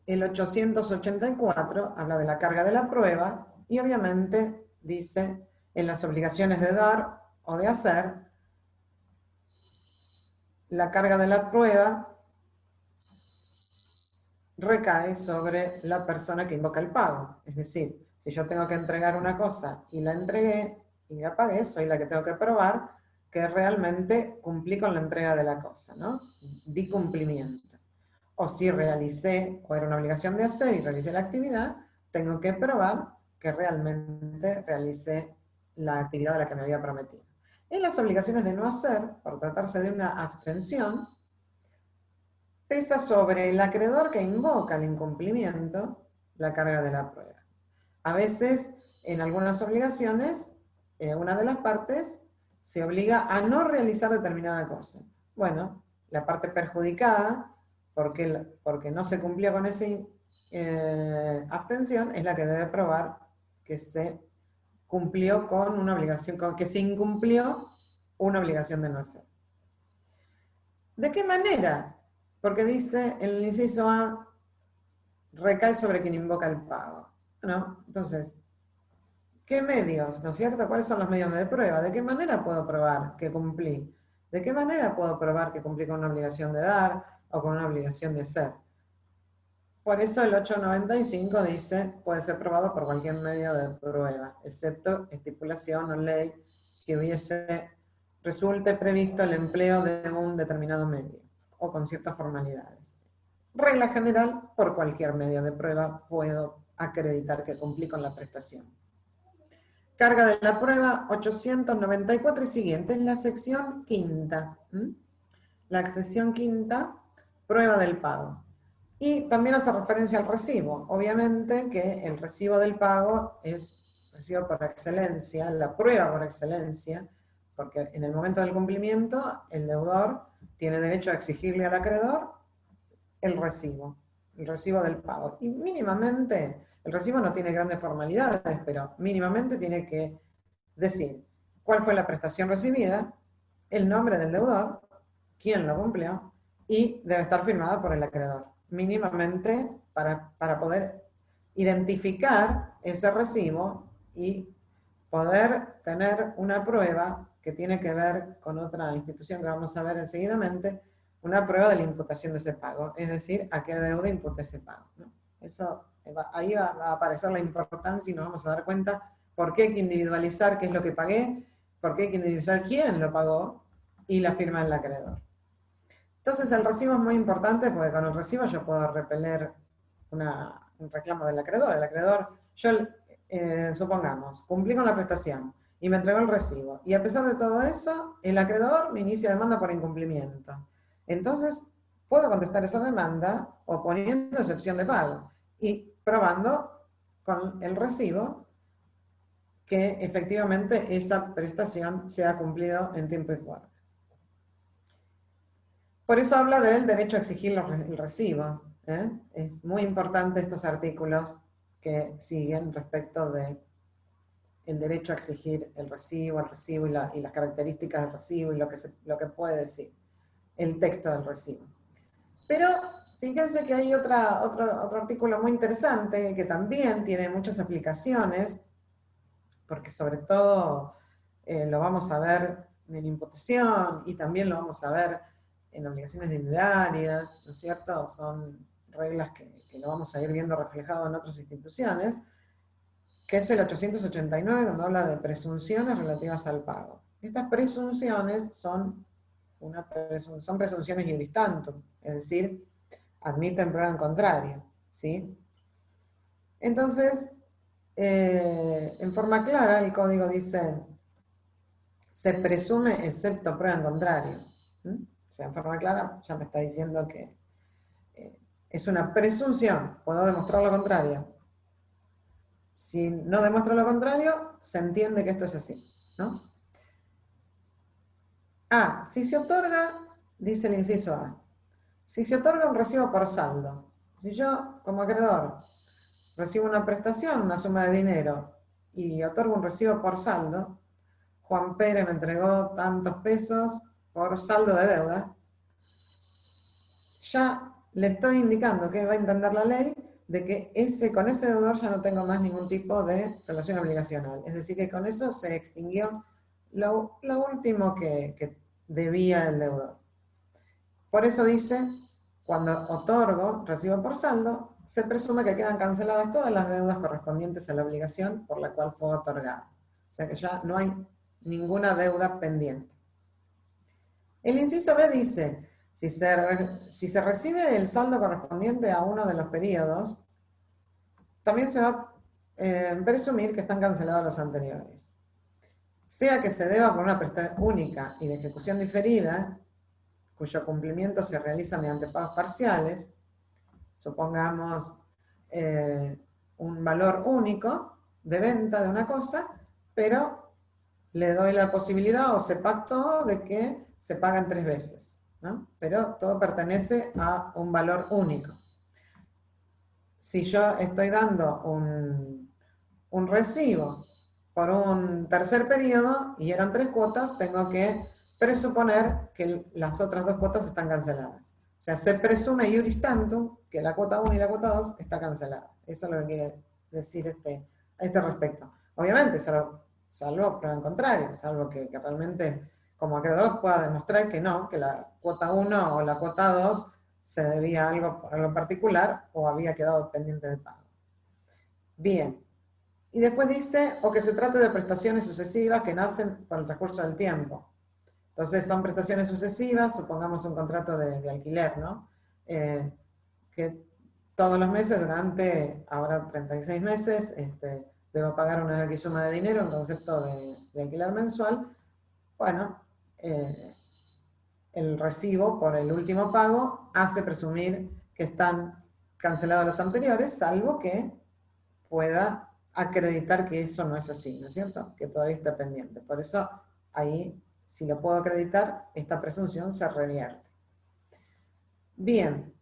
el 884 habla de la carga de la prueba y obviamente dice en las obligaciones de dar o de hacer, la carga de la prueba recae sobre la persona que invoca el pago. Es decir, si yo tengo que entregar una cosa y la entregué y la pagué, soy la que tengo que probar que realmente cumplí con la entrega de la cosa, ¿no? Di cumplimiento. O si realicé, o era una obligación de hacer y realicé la actividad, tengo que probar que realmente realicé la actividad de la que me había prometido. En las obligaciones de no hacer, por tratarse de una abstención, pesa sobre el acreedor que invoca el incumplimiento la carga de la prueba. A veces, en algunas obligaciones, una de las partes se obliga a no realizar determinada cosa. Bueno, la parte perjudicada, porque no se cumplió con esa abstención, es la que debe probar que se cumplió con una obligación, que se incumplió una obligación de no hacer. ¿De qué manera? Porque dice en el inciso A, recae sobre quien invoca el pago, ¿no? Entonces, ¿qué medios, no es cierto? ¿Cuáles son los medios de prueba? ¿De qué manera puedo probar que cumplí? ¿De qué manera puedo probar que cumplí con una obligación de dar o con una obligación de hacer? Por eso el 895 dice, puede ser probado por cualquier medio de prueba, excepto estipulación o ley que resulte previsto el empleo de un determinado medio o con ciertas formalidades. Regla general, por cualquier medio de prueba puedo acreditar que cumplí con la prestación. Carga de la prueba 894 y siguiente, es la sección quinta. La sección quinta, prueba del pago. Y también hace referencia al recibo. Obviamente que el recibo del pago es recibo por excelencia, la prueba por excelencia, porque en el momento del cumplimiento el deudor tiene derecho a exigirle al acreedor el recibo del pago. Y mínimamente, el recibo no tiene grandes formalidades, pero mínimamente tiene que decir cuál fue la prestación recibida, el nombre del deudor, quién lo cumplió, y debe estar firmada por el acreedor. Mínimamente para poder identificar ese recibo y poder tener una prueba que tiene que ver con otra institución que vamos a ver enseguidamente, una prueba de la imputación de ese pago, es decir, a qué deuda imputa ese pago, ¿no? Eso ahí va a aparecer la importancia y nos vamos a dar cuenta por qué hay que individualizar qué es lo que pagué, por qué hay que individualizar quién lo pagó y la firma del acreedor. Entonces el recibo es muy importante porque con el recibo yo puedo repeler un reclamo del acreedor. El acreedor, yo supongamos, cumplí con la prestación y me entregó el recibo. Y a pesar de todo eso, el acreedor me inicia demanda por incumplimiento. Entonces, puedo contestar esa demanda oponiendo excepción de pago y probando con el recibo que efectivamente esa prestación se ha cumplido en tiempo y forma. Por eso habla del derecho a exigir el recibo. Es muy importante estos artículos que siguen respecto del derecho a exigir el recibo y las características del recibo y lo que puede decir el texto del recibo. Pero fíjense que hay otro artículo muy interesante que también tiene muchas aplicaciones, porque sobre todo lo vamos a ver en imputación y también lo vamos a ver en obligaciones dinerarias, ¿no es cierto? Son reglas que lo vamos a ir viendo reflejado en otras instituciones, que es el 889 cuando habla de presunciones relativas al pago. Estas presunciones son presunciones iuris tantum, es decir, admiten prueba en contrario, ¿sí? Entonces, en forma clara, el código dice, se presume excepto prueba en contrario. O sea, en forma clara ya me está diciendo que es una presunción, puedo demostrar lo contrario. Si no demuestro lo contrario, se entiende que esto es así, ¿no? Si se otorga, dice el inciso A, si se otorga un recibo por saldo, si yo como acreedor recibo una prestación, una suma de dinero, y otorgo un recibo por saldo, Juan Pérez me entregó tantos pesos por saldo de deuda, ya le estoy indicando que va a entender la ley de que con ese deudor ya no tengo más ningún tipo de relación obligacional. Es decir, que con eso se extinguió lo último que debía el deudor. Por eso dice, cuando otorgo recibo por saldo, se presume que quedan canceladas todas las deudas correspondientes a la obligación por la cual fue otorgada. O sea que ya no hay ninguna deuda pendiente. El inciso B dice, si se recibe el saldo correspondiente a uno de los periodos, también se va a presumir que están cancelados los anteriores. Sea que se deba por una prestación única y de ejecución diferida, cuyo cumplimiento se realiza mediante pagos parciales, supongamos un valor único de venta de una cosa, pero le doy la posibilidad o se pactó de que se pagan 3 veces, ¿no? Pero todo pertenece a un valor único. Si yo estoy dando un recibo por un tercer periodo y eran 3 cuotas, tengo que presuponer que las otras 2 cuotas están canceladas. O sea, se presume iuris tantum que la cuota 1 y la cuota 2 está cancelada. Eso es lo que quiere decir a este respecto. Obviamente, salvo prueba en contrario, salvo que realmente como acreedor pueda demostrar que no, que la cuota 1 o la cuota 2 se debía a algo en particular o había quedado pendiente de pago. Bien. Y después dice, o que se trate de prestaciones sucesivas que nacen por el transcurso del tiempo. Entonces son prestaciones sucesivas, supongamos un contrato de alquiler, ¿no? Que todos los meses, durante ahora 36 meses, debo pagar una X suma de dinero, un concepto de alquiler mensual. Bueno, el recibo por el último pago hace presumir que están cancelados los anteriores, salvo que pueda acreditar que eso no es así, ¿no es cierto? Que todavía está pendiente. Por eso ahí, si lo puedo acreditar, esta presunción se revierte. Bien.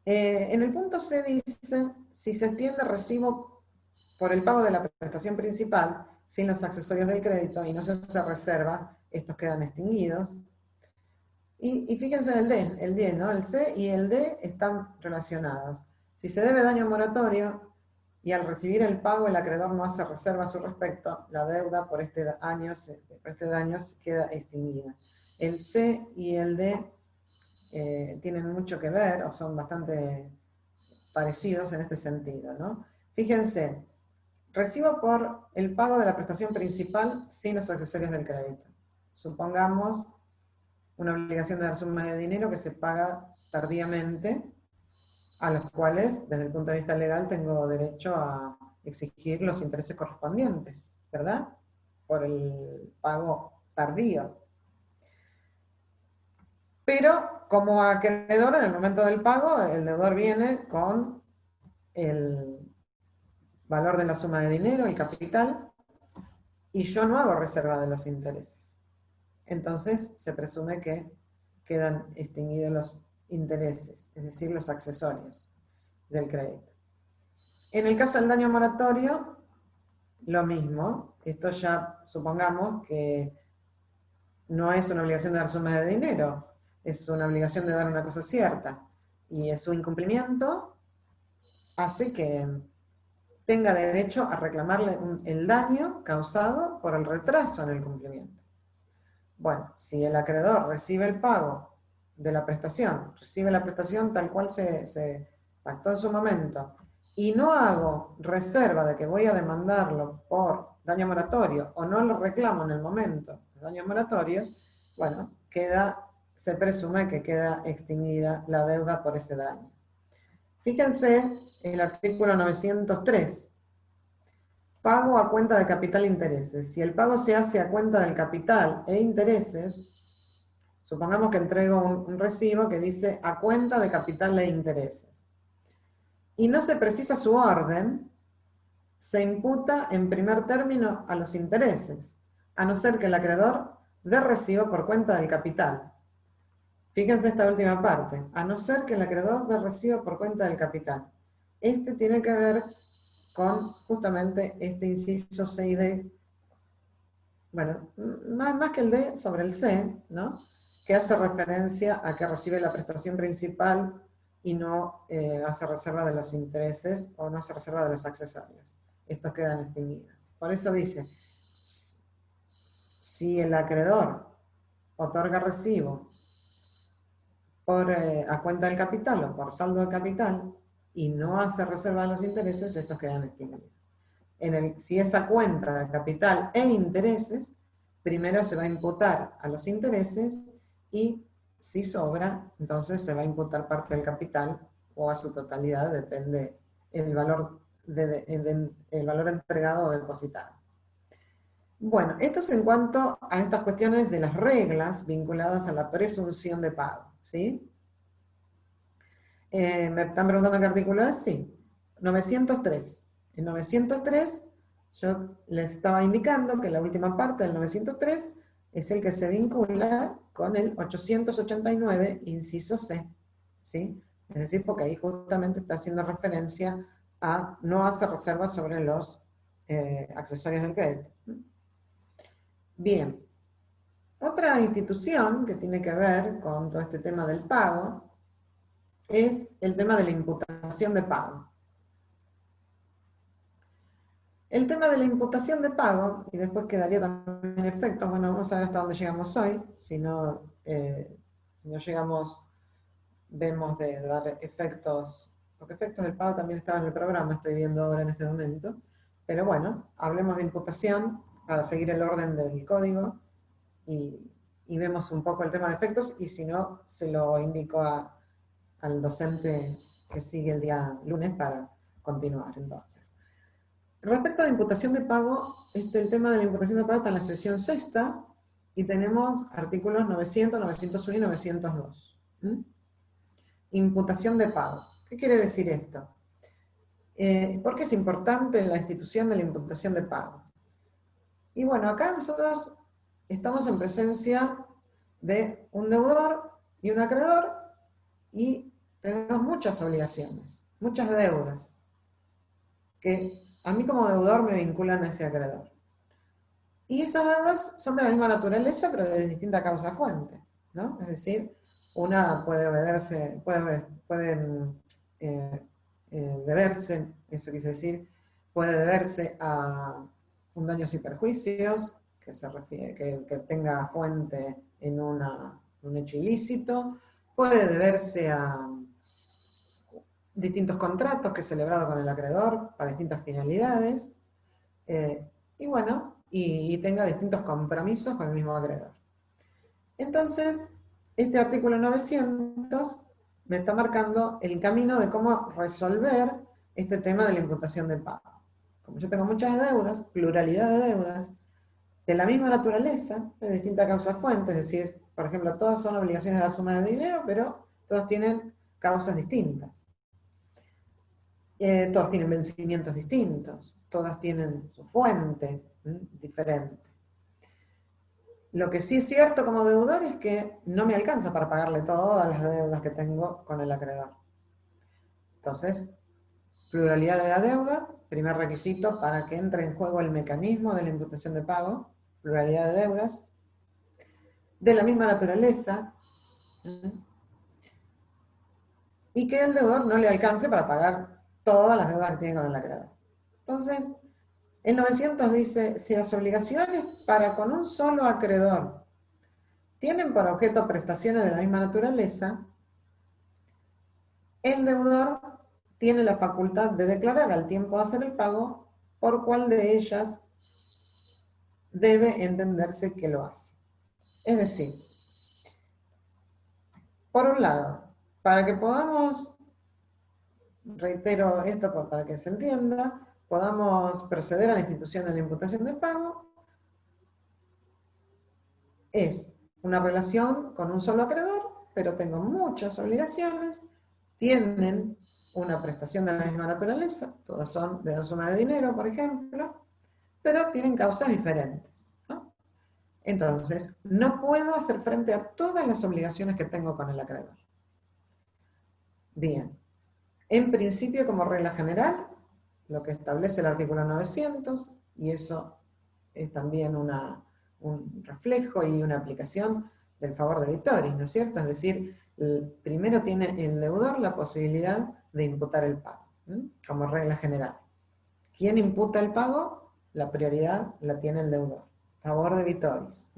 En el punto C dice, si se extiende recibo por el pago de la prestación principal, sin los accesorios del crédito, y no se hace reserva, estos quedan extinguidos. Y fíjense en el D, ¿no? El C y el D están relacionados. Si se debe daño moratorio y al recibir el pago el acreedor no hace reserva a su respecto, la deuda por este daño queda extinguida. El C y el D tienen mucho que ver o son bastante parecidos en este sentido, ¿no? Fíjense, recibo por el pago de la prestación principal sin los accesorios del crédito. Supongamos una obligación de dar sumas de dinero que se paga tardíamente, a los cuales, desde el punto de vista legal, tengo derecho a exigir los intereses correspondientes, ¿verdad? Por el pago tardío. Pero como acreedor, en el momento del pago, el deudor viene con el valor de la suma de dinero, el capital, y yo no hago reserva de los intereses. Entonces se presume que quedan extinguidos los intereses, es decir, los accesorios del crédito. En el caso del daño moratorio, lo mismo. Esto ya supongamos que no es una obligación de dar sumas de dinero, es una obligación de dar una cosa cierta. Y su incumplimiento hace que tenga derecho a reclamarle el daño causado por el retraso en el cumplimiento. Bueno, si el acreedor recibe el pago de la prestación, recibe la prestación tal cual se pactó en su momento, y no hago reserva de que voy a demandarlo por daño moratorio, o no lo reclamo en el momento de daños moratorios, bueno, se presume que queda extinguida la deuda por ese daño. Fíjense el artículo 903. Pago a cuenta de capital e intereses. Si el pago se hace a cuenta del capital e intereses, supongamos que entrego un recibo que dice a cuenta de capital e intereses, y no se precisa su orden, se imputa en primer término a los intereses, a no ser que el acreedor dé recibo por cuenta del capital. Fíjense esta última parte, a no ser que el acreedor dé recibo por cuenta del capital. Este tiene que ver con justamente este inciso C y D, bueno, más que el D, sobre el C, ¿no? Que hace referencia a que recibe la prestación principal y no hace reserva de los intereses o no hace reserva de los accesorios. Estos quedan extinguidos. Por eso dice, si el acreedor otorga recibo a cuenta del capital o por saldo de capital y no hace reserva de los intereses, estos quedan extinguidos. Si es a cuenta de capital e intereses, primero se va a imputar a los intereses y si sobra, entonces se va a imputar parte del capital o a su totalidad, depende el valor, el valor entregado o depositado. Bueno, esto es en cuanto a estas cuestiones de las reglas vinculadas a la presunción de pago, ¿sí? ¿Me están preguntando qué artículo es? Sí. 903. En 903 yo les estaba indicando que la última parte del 903 es el que se vincula con el 889, inciso C, ¿sí? Es decir, porque ahí justamente está haciendo referencia a no hacer reservas sobre los accesorios del crédito. Bien. Otra institución que tiene que ver con todo este tema del pago es el tema de la imputación de pago. El tema de la imputación de pago, y después quedaría también efectos, bueno, vamos a ver hasta dónde llegamos hoy, si no llegamos, vemos de dar efectos, porque efectos del pago también estaban en el programa, estoy viendo ahora en este momento, pero bueno, hablemos de imputación para seguir el orden del código, y vemos un poco el tema de efectos, y si no, se lo indico al docente que sigue el día lunes para continuar entonces. Respecto a la imputación de pago, el tema de la imputación de pago está en la sección sexta y tenemos artículos 900, 901 y 902. Imputación de pago. ¿Qué quiere decir esto? ¿Por qué es importante la institución de la imputación de pago? Y bueno, acá nosotros estamos en presencia de un deudor y un acreedor y tenemos muchas obligaciones, muchas deudas, que a mí como deudor me vinculan a ese acreedor. Y esas deudas son de la misma naturaleza, pero de distinta causa fuente, ¿no? Es decir, una puede deberse, eso quise decir, puede deberse a un daños y perjuicios, que se refiere, que tenga fuente en un hecho ilícito, puede deberse a distintos contratos que he celebrado con el acreedor para distintas finalidades, y bueno, y tenga distintos compromisos con el mismo acreedor. Entonces, este artículo 900 me está marcando el camino de cómo resolver este tema de la imputación de pago. Como yo tengo muchas deudas, pluralidad de deudas, de la misma naturaleza, de distintas causas fuentes, es decir, por ejemplo, todas son obligaciones de dar suma de dinero, pero todas tienen causas distintas. Todas tienen vencimientos distintos, todas tienen su fuente diferente. Lo que sí es cierto como deudor es que no me alcanza para pagarle todas las deudas que tengo con el acreedor. Entonces, pluralidad de la deuda, primer requisito para que entre en juego el mecanismo de la imputación de pago, pluralidad de deudas, de la misma naturaleza, y que el deudor no le alcance para pagar todas las deudas que tiene con el acreedor. Entonces, el 900 dice, si las obligaciones para con un solo acreedor tienen por objeto prestaciones de la misma naturaleza, el deudor tiene la facultad de declarar al tiempo de hacer el pago por cuál de ellas debe entenderse que lo hace. Es decir, por un lado, para que podamos, reitero esto para que se entienda, podamos proceder a la institución de la imputación de pago, es una relación con un solo acreedor, pero tengo muchas obligaciones, tienen una prestación de la misma naturaleza, todas son de la suma de dinero, por ejemplo, pero tienen causas diferentes, ¿no? Entonces, no puedo hacer frente a todas las obligaciones que tengo con el acreedor. Bien, en principio, como regla general, lo que establece el artículo 900, y eso es también un reflejo y una aplicación del favor de Vittoris, ¿no es cierto? Es decir, primero tiene el deudor la posibilidad de imputar el pago, como regla general. ¿Quién imputa el pago? La prioridad la tiene el deudor. Favor de Vittoris.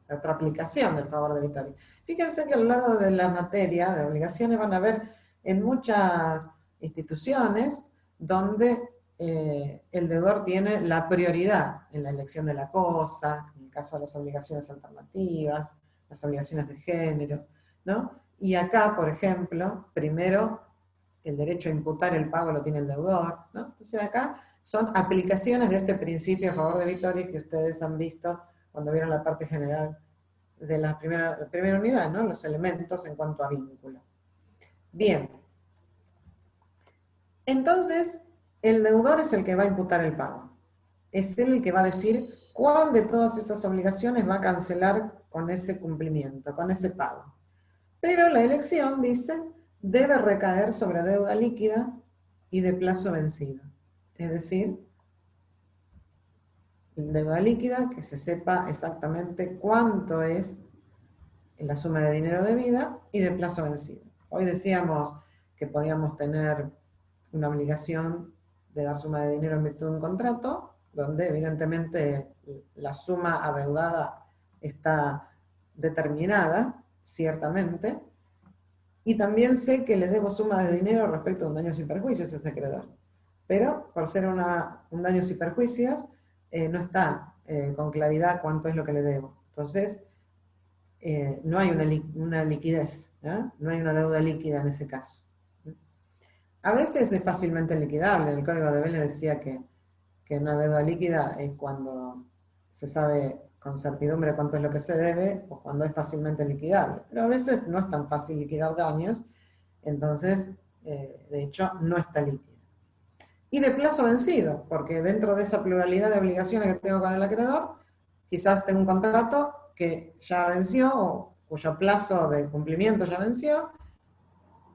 Otra aplicación del favor de Vittoris. Fíjense que a lo largo de la materia de obligaciones van a ver en muchas instituciones donde el deudor tiene la prioridad en la elección de la cosa, en el caso de las obligaciones alternativas, las obligaciones de género, ¿no? Y acá, por ejemplo, primero el derecho a imputar el pago lo tiene el deudor, ¿no? Entonces acá son aplicaciones de este principio a favor de Vittoris que ustedes han visto cuando vieron la parte general de la primera unidad, ¿no? Los elementos en cuanto a vínculo. Bien. Entonces, el deudor es el que va a imputar el pago. Es él el que va a decir cuál de todas esas obligaciones va a cancelar con ese cumplimiento, con ese pago. Pero la elección, dice, debe recaer sobre deuda líquida y de plazo vencido. Es decir, deuda líquida, que se sepa exactamente cuánto es la suma de dinero debida y de plazo vencido. Hoy decíamos que podíamos tener una obligación de dar suma de dinero en virtud de un contrato, donde evidentemente la suma adeudada está determinada, ciertamente, y también sé que le debo suma de dinero respecto a un daño sin perjuicios a ese acreedor. Pero por ser un daño sin perjuicios, no está con claridad cuánto es lo que le debo. Entonces, no hay una liquidez, no hay una deuda líquida en ese caso. A veces es fácilmente liquidable. El Código de Vélez decía que una deuda líquida es cuando se sabe con certidumbre cuánto es lo que se debe o cuando es fácilmente liquidable. Pero a veces no es tan fácil liquidar daños, entonces, de hecho, no está líquida. Y de plazo vencido, porque dentro de esa pluralidad de obligaciones que tengo con el acreedor, quizás tengo un contrato que ya venció o cuyo plazo de cumplimiento ya venció,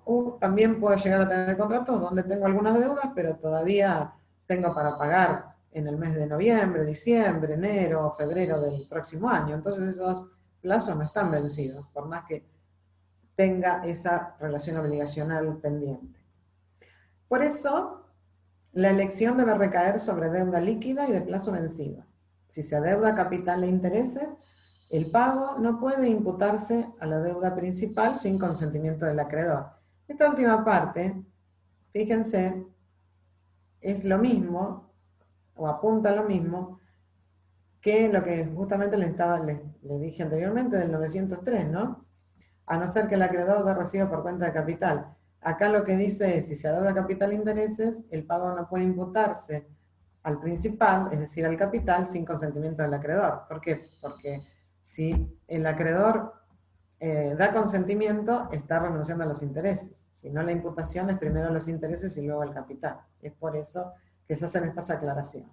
o también puedo llegar a tener contratos donde tengo algunas deudas, pero todavía tengo para pagar en el mes de noviembre, diciembre, enero o febrero del próximo año. Entonces esos plazos no están vencidos, por más que tenga esa relación obligacional pendiente. Por eso, la elección debe recaer sobre deuda líquida y de plazo vencido. Si se adeuda capital e intereses, el pago no puede imputarse a la deuda principal sin consentimiento del acreedor. Esta última parte fíjense, es lo mismo, o apunta a lo mismo, que lo que justamente les dije anteriormente del 903, ¿no? A no ser que el acreedor dé recibo por cuenta de capital. Acá lo que dice es, si se adeuda capital e intereses, el pago no puede imputarse al principal, es decir, al capital, sin consentimiento del acreedor. ¿Por qué? Porque si el acreedor da consentimiento, está renunciando a los intereses. Si no, la imputación es primero los intereses y luego el capital. Es por eso que se hacen estas aclaraciones.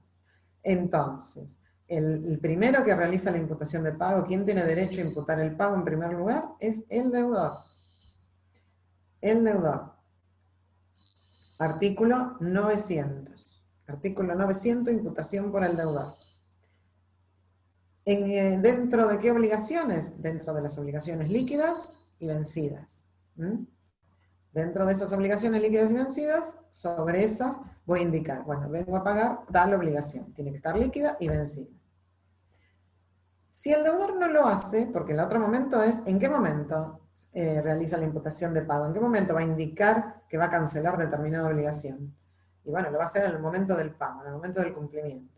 Entonces, el primero que realiza la imputación de pago, ¿quién tiene derecho a imputar el pago en primer lugar? Es el deudor. El deudor. Artículo 900. Artículo 900, imputación por el deudor. ¿Dentro de qué obligaciones? Dentro de las obligaciones líquidas y vencidas. Dentro de esas obligaciones líquidas y vencidas, sobre esas voy a indicar, bueno, vengo a pagar tal obligación, tiene que estar líquida y vencida. Si el deudor no lo hace, porque el otro momento es, ¿en qué momento realiza la imputación de pago? ¿En qué momento va a indicar que va a cancelar determinada obligación? Y bueno, lo va a hacer en el momento del pago, en el momento del cumplimiento.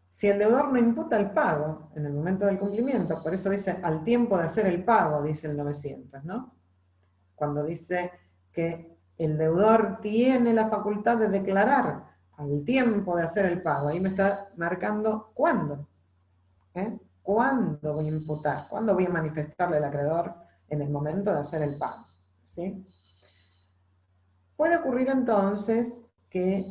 Si el deudor no imputa el pago en el momento del cumplimiento, por eso dice al tiempo de hacer el pago, dice el 900, ¿no? Cuando dice que el deudor tiene la facultad de declarar al tiempo de hacer el pago, ahí me está marcando cuándo. ¿Cuándo voy a imputar? ¿Cuándo voy a manifestarle al acreedor en el momento de hacer el pago? ¿Sí? Puede ocurrir entonces que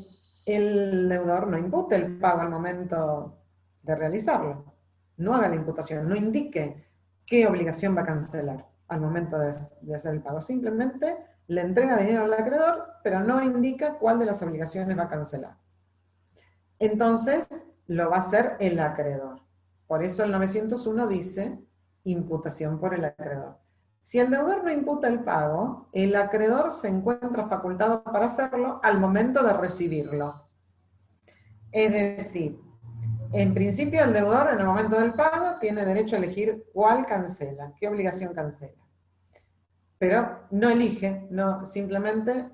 el deudor no impute el pago al momento de realizarlo, no haga la imputación, no indique qué obligación va a cancelar al momento de hacer el pago. Simplemente le entrega dinero al acreedor, pero no indica cuál de las obligaciones va a cancelar. Entonces, lo va a hacer el acreedor. Por eso el 901 dice imputación por el acreedor. Si el deudor no imputa el pago, el acreedor se encuentra facultado para hacerlo al momento de recibirlo. Es decir, en principio el deudor en el momento del pago tiene derecho a elegir cuál cancela, qué obligación cancela. Pero no elige, no, simplemente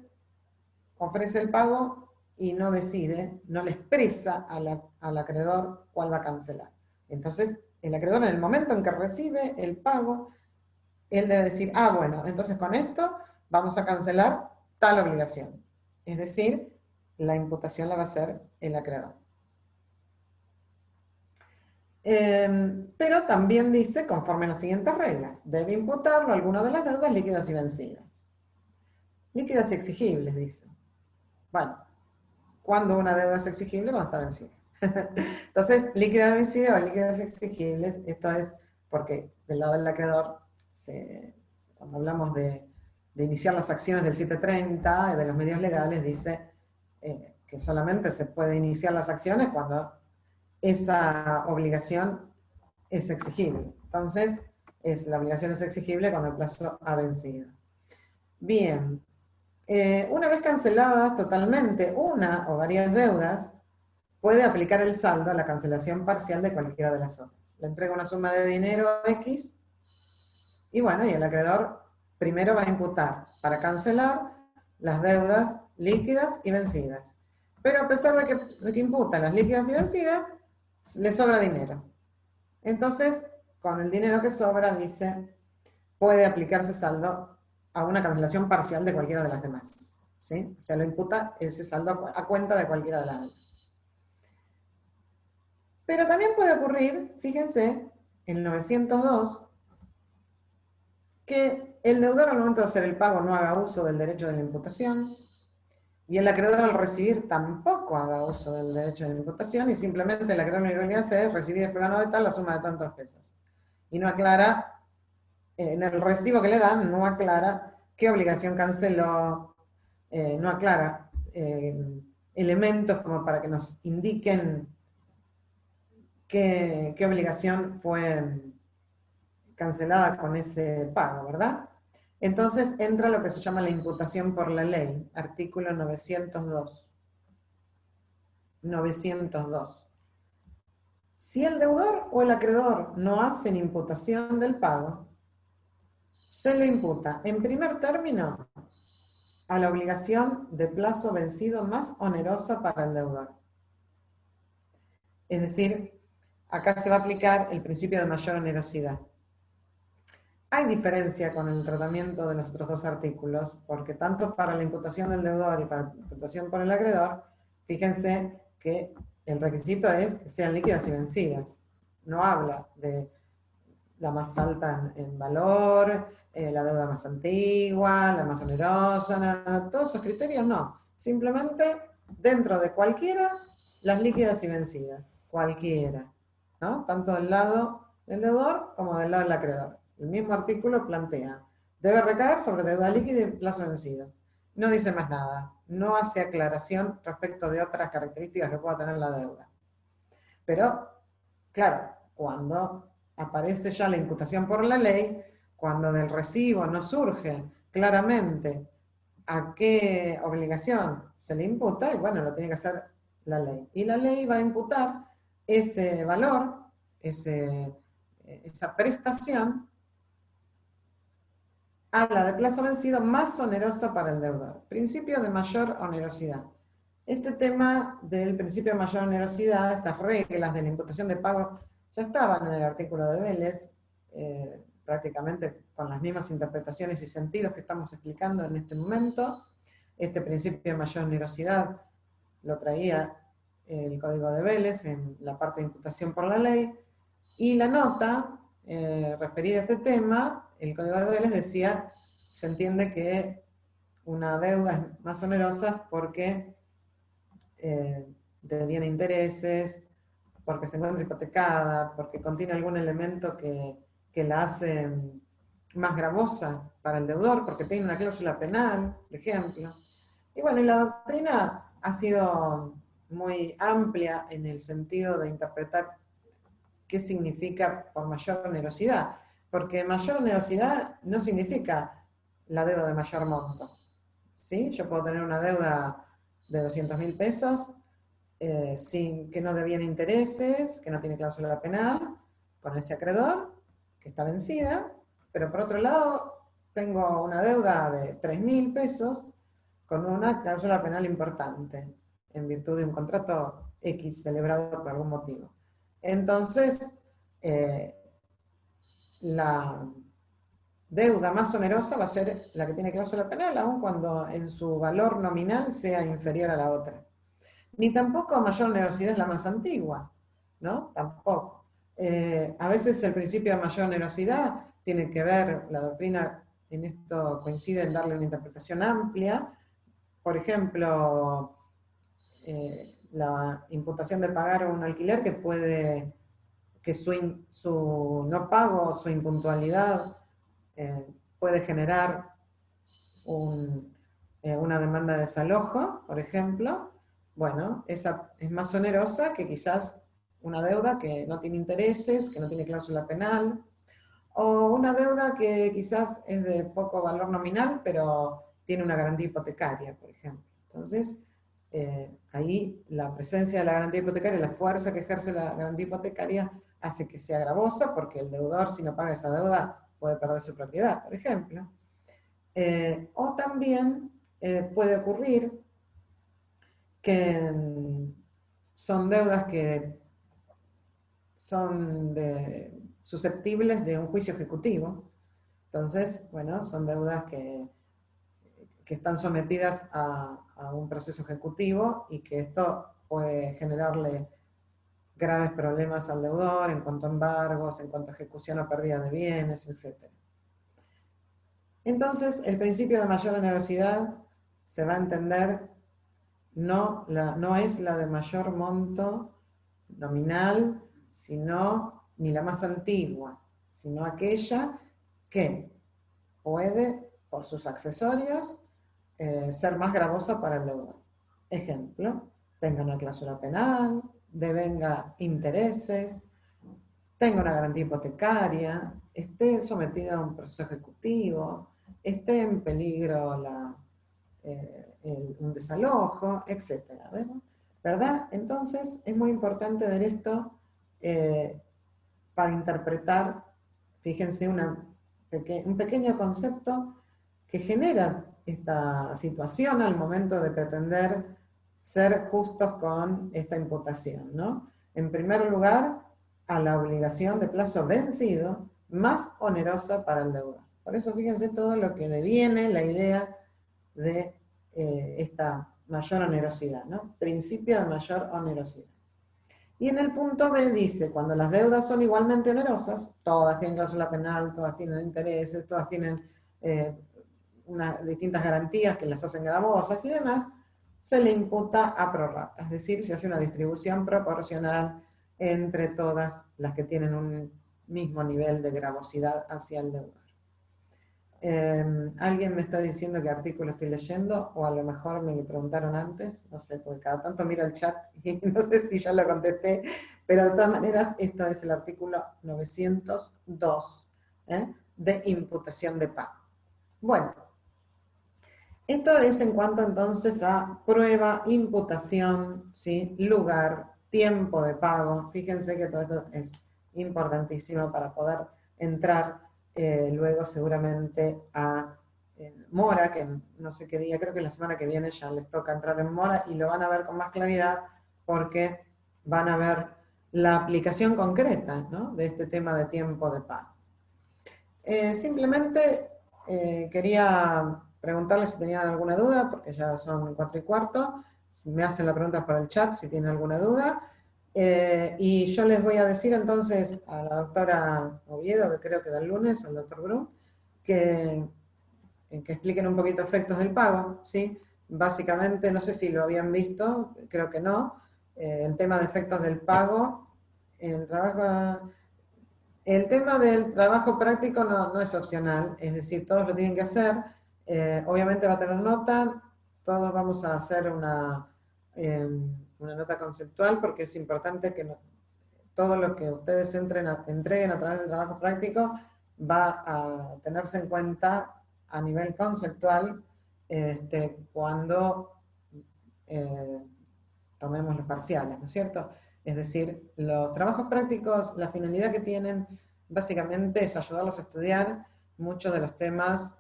ofrece el pago y no decide, no le expresa al acreedor cuál va a cancelar. Entonces, el acreedor en el momento en que recibe el pago, él debe decir, ah, bueno, entonces con esto vamos a cancelar tal obligación. Es decir, la imputación la va a hacer el acreedor. Pero también dice, conforme a las siguientes reglas, debe imputarlo alguna de las deudas líquidas y vencidas. Líquidas y exigibles, dice. Bueno, cuando una deuda es exigible, cuando está vencida. Entonces, líquidas vencidas o líquidas exigibles, esto es porque del lado del acreedor, cuando hablamos de iniciar las acciones del 730, de los medios legales, dice que solamente se puede iniciar las acciones cuando esa obligación es exigible. Entonces, la obligación es exigible cuando el plazo ha vencido. Bien. Una vez canceladas totalmente una o varias deudas, puede aplicar el saldo a la cancelación parcial de cualquiera de las otras. Le entrega una suma de dinero X y bueno, y el acreedor primero va a imputar para cancelar las deudas líquidas y vencidas. Pero a pesar de que imputa las líquidas y vencidas, le sobra dinero. Entonces, con el dinero que sobra, dice, puede aplicarse saldo a una cancelación parcial de cualquiera de las demás. ¿Sí? O sea, lo imputa ese saldo a cuenta de cualquiera de las demás. Pero también puede ocurrir, fíjense, en el 902, que el deudor al momento de hacer el pago no haga uso del derecho de la imputación y el acreedor al recibir tampoco haga uso del derecho de la imputación y simplemente el acreedor lo que hace es recibir de fulano de tal la suma de tantos pesos. Y no aclara, en el recibo que le dan, no aclara qué obligación canceló, no aclara elementos como para que nos indiquen qué obligación fue cancelada con ese pago, ¿verdad? Entonces entra lo que se llama la imputación por la ley, artículo 902. 902. Si el deudor o el acreedor no hacen imputación del pago, se lo imputa en primer término a la obligación de plazo vencido más onerosa para el deudor. Es decir, acá se va a aplicar el principio de mayor onerosidad. Hay diferencia con el tratamiento de los otros dos artículos, porque tanto para la imputación del deudor y para la imputación por el acreedor, fíjense que el requisito es que sean líquidas y vencidas. No habla de la más alta en valor, la deuda más antigua, la más onerosa, no, todos esos criterios no. Simplemente dentro de cualquiera, las líquidas y vencidas. Cualquiera, ¿no? Tanto del lado del deudor como del lado del acreedor. El mismo artículo plantea, debe recaer sobre deuda líquida y plazo vencido. No dice más nada, no hace aclaración respecto de otras características que pueda tener la deuda. Pero, claro, cuando aparece ya la imputación por la ley, cuando del recibo no surge claramente a qué obligación se le imputa, y bueno, lo tiene que hacer la ley. Y la ley va a imputar ese valor, esa prestación, a la de plazo vencido más onerosa para el deudor. Principio de mayor onerosidad. Este tema del principio de mayor onerosidad, estas reglas de la imputación de pago, ya estaban en el artículo de Vélez, prácticamente con las mismas interpretaciones y sentidos que estamos explicando en este momento. Este principio de mayor onerosidad lo traía el Código de Vélez en la parte de imputación por la ley, y la nota referida a este tema, el Código de Vélez decía, se entiende que una deuda es más onerosa porque deviene intereses, porque se encuentra hipotecada, porque contiene algún elemento que la hace más gravosa para el deudor, porque tiene una cláusula penal, por ejemplo. Y bueno, y la doctrina ha sido muy amplia en el sentido de interpretar qué significa por mayor onerosidad, porque mayor onerosidad no significa la deuda de mayor monto. ¿Sí? Yo puedo tener una deuda de 200.000 pesos sin que no deviene intereses, que no tiene cláusula penal, con ese acreedor, que está vencida, pero por otro lado tengo una deuda de 3.000 pesos con una cláusula penal importante, en virtud de un contrato X celebrado por algún motivo. Entonces, la deuda más onerosa va a ser la que tiene cláusula penal, aun cuando en su valor nominal sea inferior a la otra. Ni tampoco mayor onerosidad es la más antigua, ¿no? Tampoco. A veces el principio de mayor onerosidad tiene que ver, la doctrina en esto coincide en darle una interpretación amplia. Por ejemplo, la imputación de pagar un alquiler que su no pago, su impuntualidad, puede generar una demanda de desalojo, por ejemplo. Bueno, esa es más onerosa que quizás una deuda que no tiene intereses, que no tiene cláusula penal, o una deuda que quizás es de poco valor nominal, pero tiene una garantía hipotecaria, por ejemplo. Entonces, ahí la presencia de la garantía hipotecaria, la fuerza que ejerce la garantía hipotecaria, hace que sea gravosa, porque el deudor, si no paga esa deuda, puede perder su propiedad, por ejemplo. O también puede ocurrir que son deudas que son susceptibles de un juicio ejecutivo. Entonces, bueno, son deudas que están sometidas a un proceso ejecutivo y que esto puede generarle graves problemas al deudor en cuanto a embargos, en cuanto a ejecución o pérdida de bienes, etc. Entonces, el principio de mayor onerosidad se va a entender, no es la de mayor monto nominal, sino ni la más antigua, sino aquella que puede, por sus accesorios, ser más gravosa para el deudor. Ejemplo, tenga una cláusula penal, devenga intereses, tenga una garantía hipotecaria, esté sometida a un proceso ejecutivo, esté en peligro un desalojo, etc. ¿Verdad? Entonces es muy importante ver esto para interpretar, fíjense, un pequeño concepto que genera esta situación al momento de pretender ser justos con esta imputación, ¿no? En primer lugar, a la obligación de plazo vencido, más onerosa para el deudor. Por eso fíjense todo lo que deviene la idea de esta mayor onerosidad, ¿no? Principio de mayor onerosidad. Y en el punto B dice, cuando las deudas son igualmente onerosas, todas tienen cláusula penal, todas tienen intereses, todas tienen distintas garantías que las hacen gravosas y demás, se le imputa a prorrata, es decir, se hace una distribución proporcional entre todas las que tienen un mismo nivel de gravosidad hacia el deudor. ¿Alguien me está diciendo qué artículo estoy leyendo? O a lo mejor me lo preguntaron antes, no sé, porque cada tanto miro el chat y no sé si ya lo contesté, pero de todas maneras esto es el artículo 902 de imputación de pago. Bueno, esto es en cuanto entonces a prueba, imputación, ¿sí? Lugar, tiempo de pago. Fíjense que todo esto es importantísimo para poder entrar luego seguramente a mora, que no sé qué día, creo que la semana que viene ya les toca entrar en mora y lo van a ver con más claridad porque van a ver la aplicación concreta, ¿no?, de este tema de tiempo de pago. Simplemente quería preguntarles si tenían alguna duda, porque ya son 4:15, me hacen la pregunta por el chat si tienen alguna duda. Y yo les voy a decir entonces a la doctora Oviedo, que creo que da el lunes, o al doctor Brum, que expliquen un poquito efectos del pago, ¿sí? Básicamente, no sé si lo habían visto, creo que no, el tema de efectos del pago, el tema del trabajo práctico no es opcional, es decir, todos lo tienen que hacer, obviamente va a tener nota, todos vamos a hacer una nota conceptual porque es importante que todo lo que ustedes entreguen a través del trabajo práctico va a tenerse en cuenta a nivel conceptual cuando tomemos los parciales, ¿no es cierto? Es decir, los trabajos prácticos, la finalidad que tienen básicamente es ayudarlos a estudiar muchos de los temas.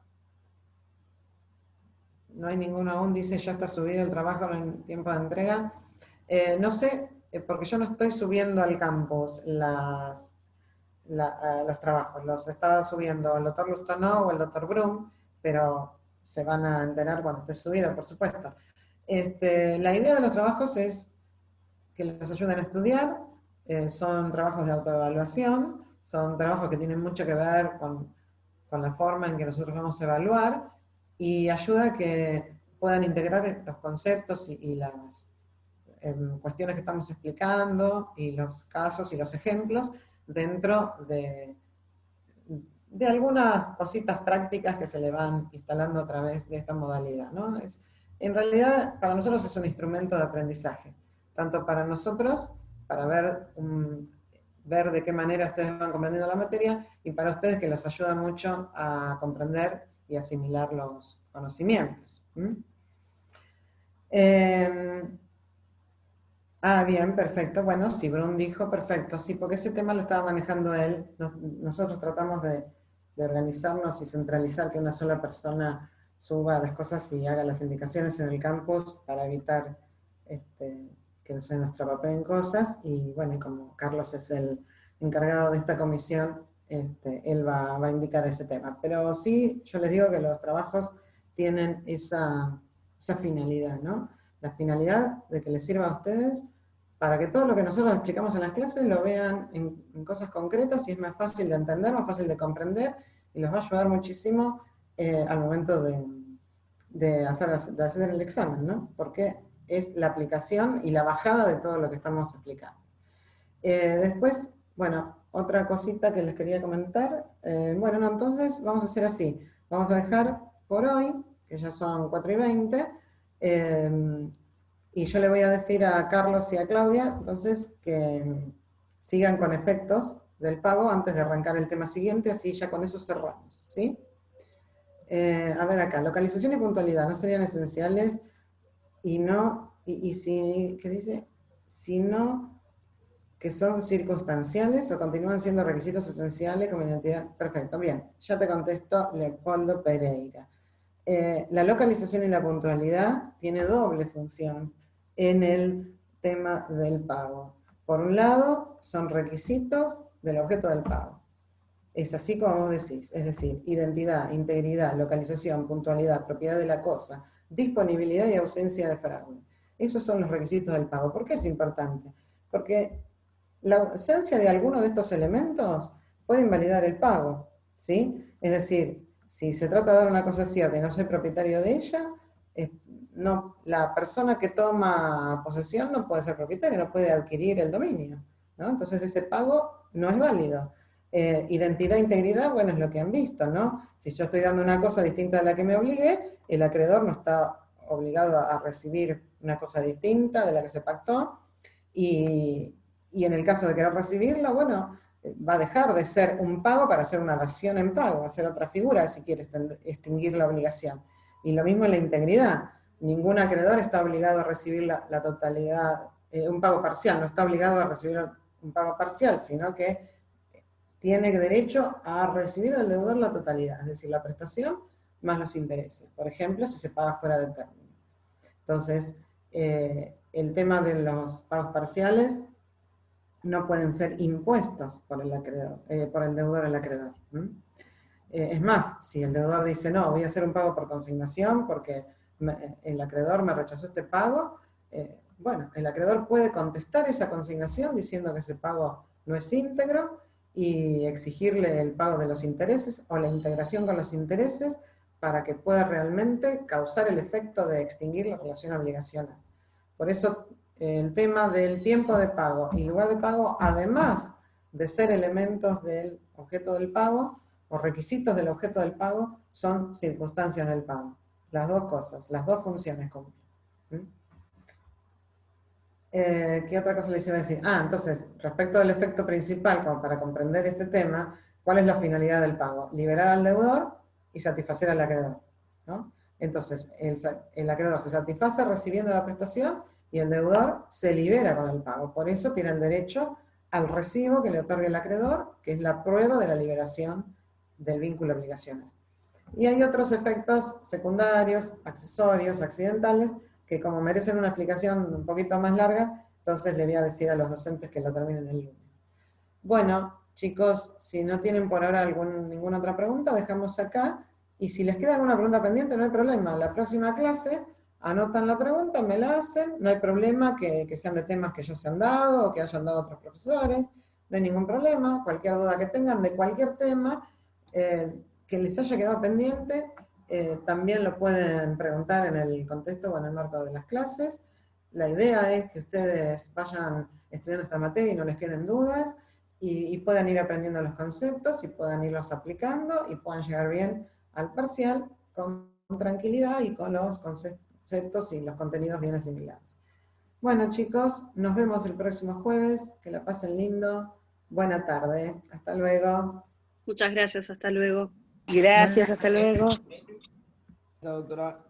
No hay ninguno aún, dice ya está subido el trabajo en tiempo de entrega. No sé, porque yo no estoy subiendo al campus los trabajos, los está subiendo el doctor Lustano o el doctor Brum, pero se van a enterar cuando esté subido, por supuesto. La idea de los trabajos es que los ayuden a estudiar, son trabajos de autoevaluación, son trabajos que tienen mucho que ver con la forma en que nosotros vamos a evaluar y ayuda a que puedan integrar los conceptos y las cuestiones que estamos explicando y los casos y los ejemplos dentro de algunas cositas prácticas que se le van instalando a través de esta modalidad, ¿no? En realidad, para nosotros es un instrumento de aprendizaje, tanto para nosotros, para ver de qué manera ustedes van comprendiendo la materia, y para ustedes que los ayuda mucho a comprender y asimilar los conocimientos. Bien, perfecto. Bueno, sí, Brun dijo, perfecto. Sí, porque ese tema lo estaba manejando él. Nosotros tratamos de organizarnos y centralizar que una sola persona suba las cosas y haga las indicaciones en el campus para evitar que se nos trapapen cosas. Y bueno, como Carlos es el encargado de esta comisión, él va a indicar ese tema. Pero sí, yo les digo que los trabajos tienen esa finalidad, ¿no? La finalidad de que les sirva a ustedes para que todo lo que nosotros explicamos en las clases lo vean en cosas concretas y es más fácil de entender, más fácil de comprender y les va a ayudar muchísimo al momento de hacer el examen, ¿no? Porque es la aplicación y la bajada de todo lo que estamos explicando. Después, bueno, otra cosita que les quería comentar. Bueno, no, entonces vamos a hacer así. Vamos a dejar por hoy, que ya son 4:20, y yo le voy a decir a Carlos y a Claudia, entonces, que sigan con efectos del pago antes de arrancar el tema siguiente, así ya con eso cerramos, ¿sí? A ver acá, localización y puntualidad no serían esenciales y no, y si, ¿qué dice? Sino que son circunstanciales o continúan siendo requisitos esenciales como identidad. Perfecto, bien, ya te contesto, Leopoldo Pereira. La localización y la puntualidad tiene doble función en el tema del pago. Por un lado, son requisitos del objeto del pago. Es así como vos decís, es decir, identidad, integridad, localización, puntualidad, propiedad de la cosa, disponibilidad y ausencia de fraude. Esos son los requisitos del pago. ¿Por qué es importante? Porque la ausencia de alguno de estos elementos puede invalidar el pago, ¿sí? Es decir, si se trata de dar una cosa cierta y no soy propietario de ella, no, la persona que toma posesión no puede ser propietaria, no puede adquirir el dominio, ¿no? Entonces ese pago no es válido. Identidad e integridad, bueno, es lo que han visto, ¿no? Si yo estoy dando una cosa distinta a la que me obligué, el acreedor no está obligado a recibir una cosa distinta de la que se pactó, y en el caso de querer recibirla, bueno, va a dejar de ser un pago para ser una dación en pago, va a ser otra figura si quiere extinguir la obligación. Y lo mismo en la integridad. Ningún acreedor está obligado a recibir la totalidad, un pago parcial, no está obligado a recibir un pago parcial, sino que tiene derecho a recibir del deudor la totalidad, es decir, la prestación más los intereses. Por ejemplo, si se paga fuera del término. Entonces, el tema de los pagos parciales no pueden ser impuestos por el acreedor, por el deudor al acreedor. Es más, si el deudor dice, no, voy a hacer un pago por consignación porque el acreedor me rechazó este pago, bueno, el acreedor puede contestar esa consignación diciendo que ese pago no es íntegro y exigirle el pago de los intereses o la integración con los intereses para que pueda realmente causar el efecto de extinguir la relación obligacional. Por eso el tema del tiempo de pago y lugar de pago, además de ser elementos del objeto del pago o requisitos del objeto del pago, son circunstancias del pago. Las dos cosas, las dos funciones cumplen. ¿Qué otra cosa les iba a decir? Entonces, respecto del efecto principal, como para comprender este tema, ¿cuál es la finalidad del pago? Liberar al deudor y satisfacer al acreedor, ¿no? Entonces, el acreedor se satisface recibiendo la prestación y el deudor se libera con el pago. Por eso tiene el derecho al recibo que le otorga el acreedor, que es la prueba de la liberación del vínculo obligacional. Y hay otros efectos secundarios, accesorios, accidentales, que como merecen una explicación un poquito más larga, entonces le voy a decir a los docentes que lo terminen el lunes. Bueno, chicos, si no tienen por ahora ninguna otra pregunta, dejamos acá. Y si les queda alguna pregunta pendiente, no hay problema. La próxima clase anotan la pregunta, me la hacen. No hay problema que sean de temas que ya se han dado o que hayan dado otros profesores. No hay ningún problema. Cualquier duda que tengan de cualquier tema que les haya quedado pendiente, también lo pueden preguntar en el contexto o en el marco de las clases. La idea es que ustedes vayan estudiando esta materia y no les queden dudas, y puedan ir aprendiendo los conceptos y puedan irlos aplicando y puedan llegar bien al parcial con tranquilidad y con los conceptos y los contenidos bien asimilados. Bueno, chicos, nos vemos el próximo jueves. Que la pasen lindo. Buena tarde. Hasta luego. Muchas gracias, hasta luego. Gracias, hasta luego. Gracias, doctora.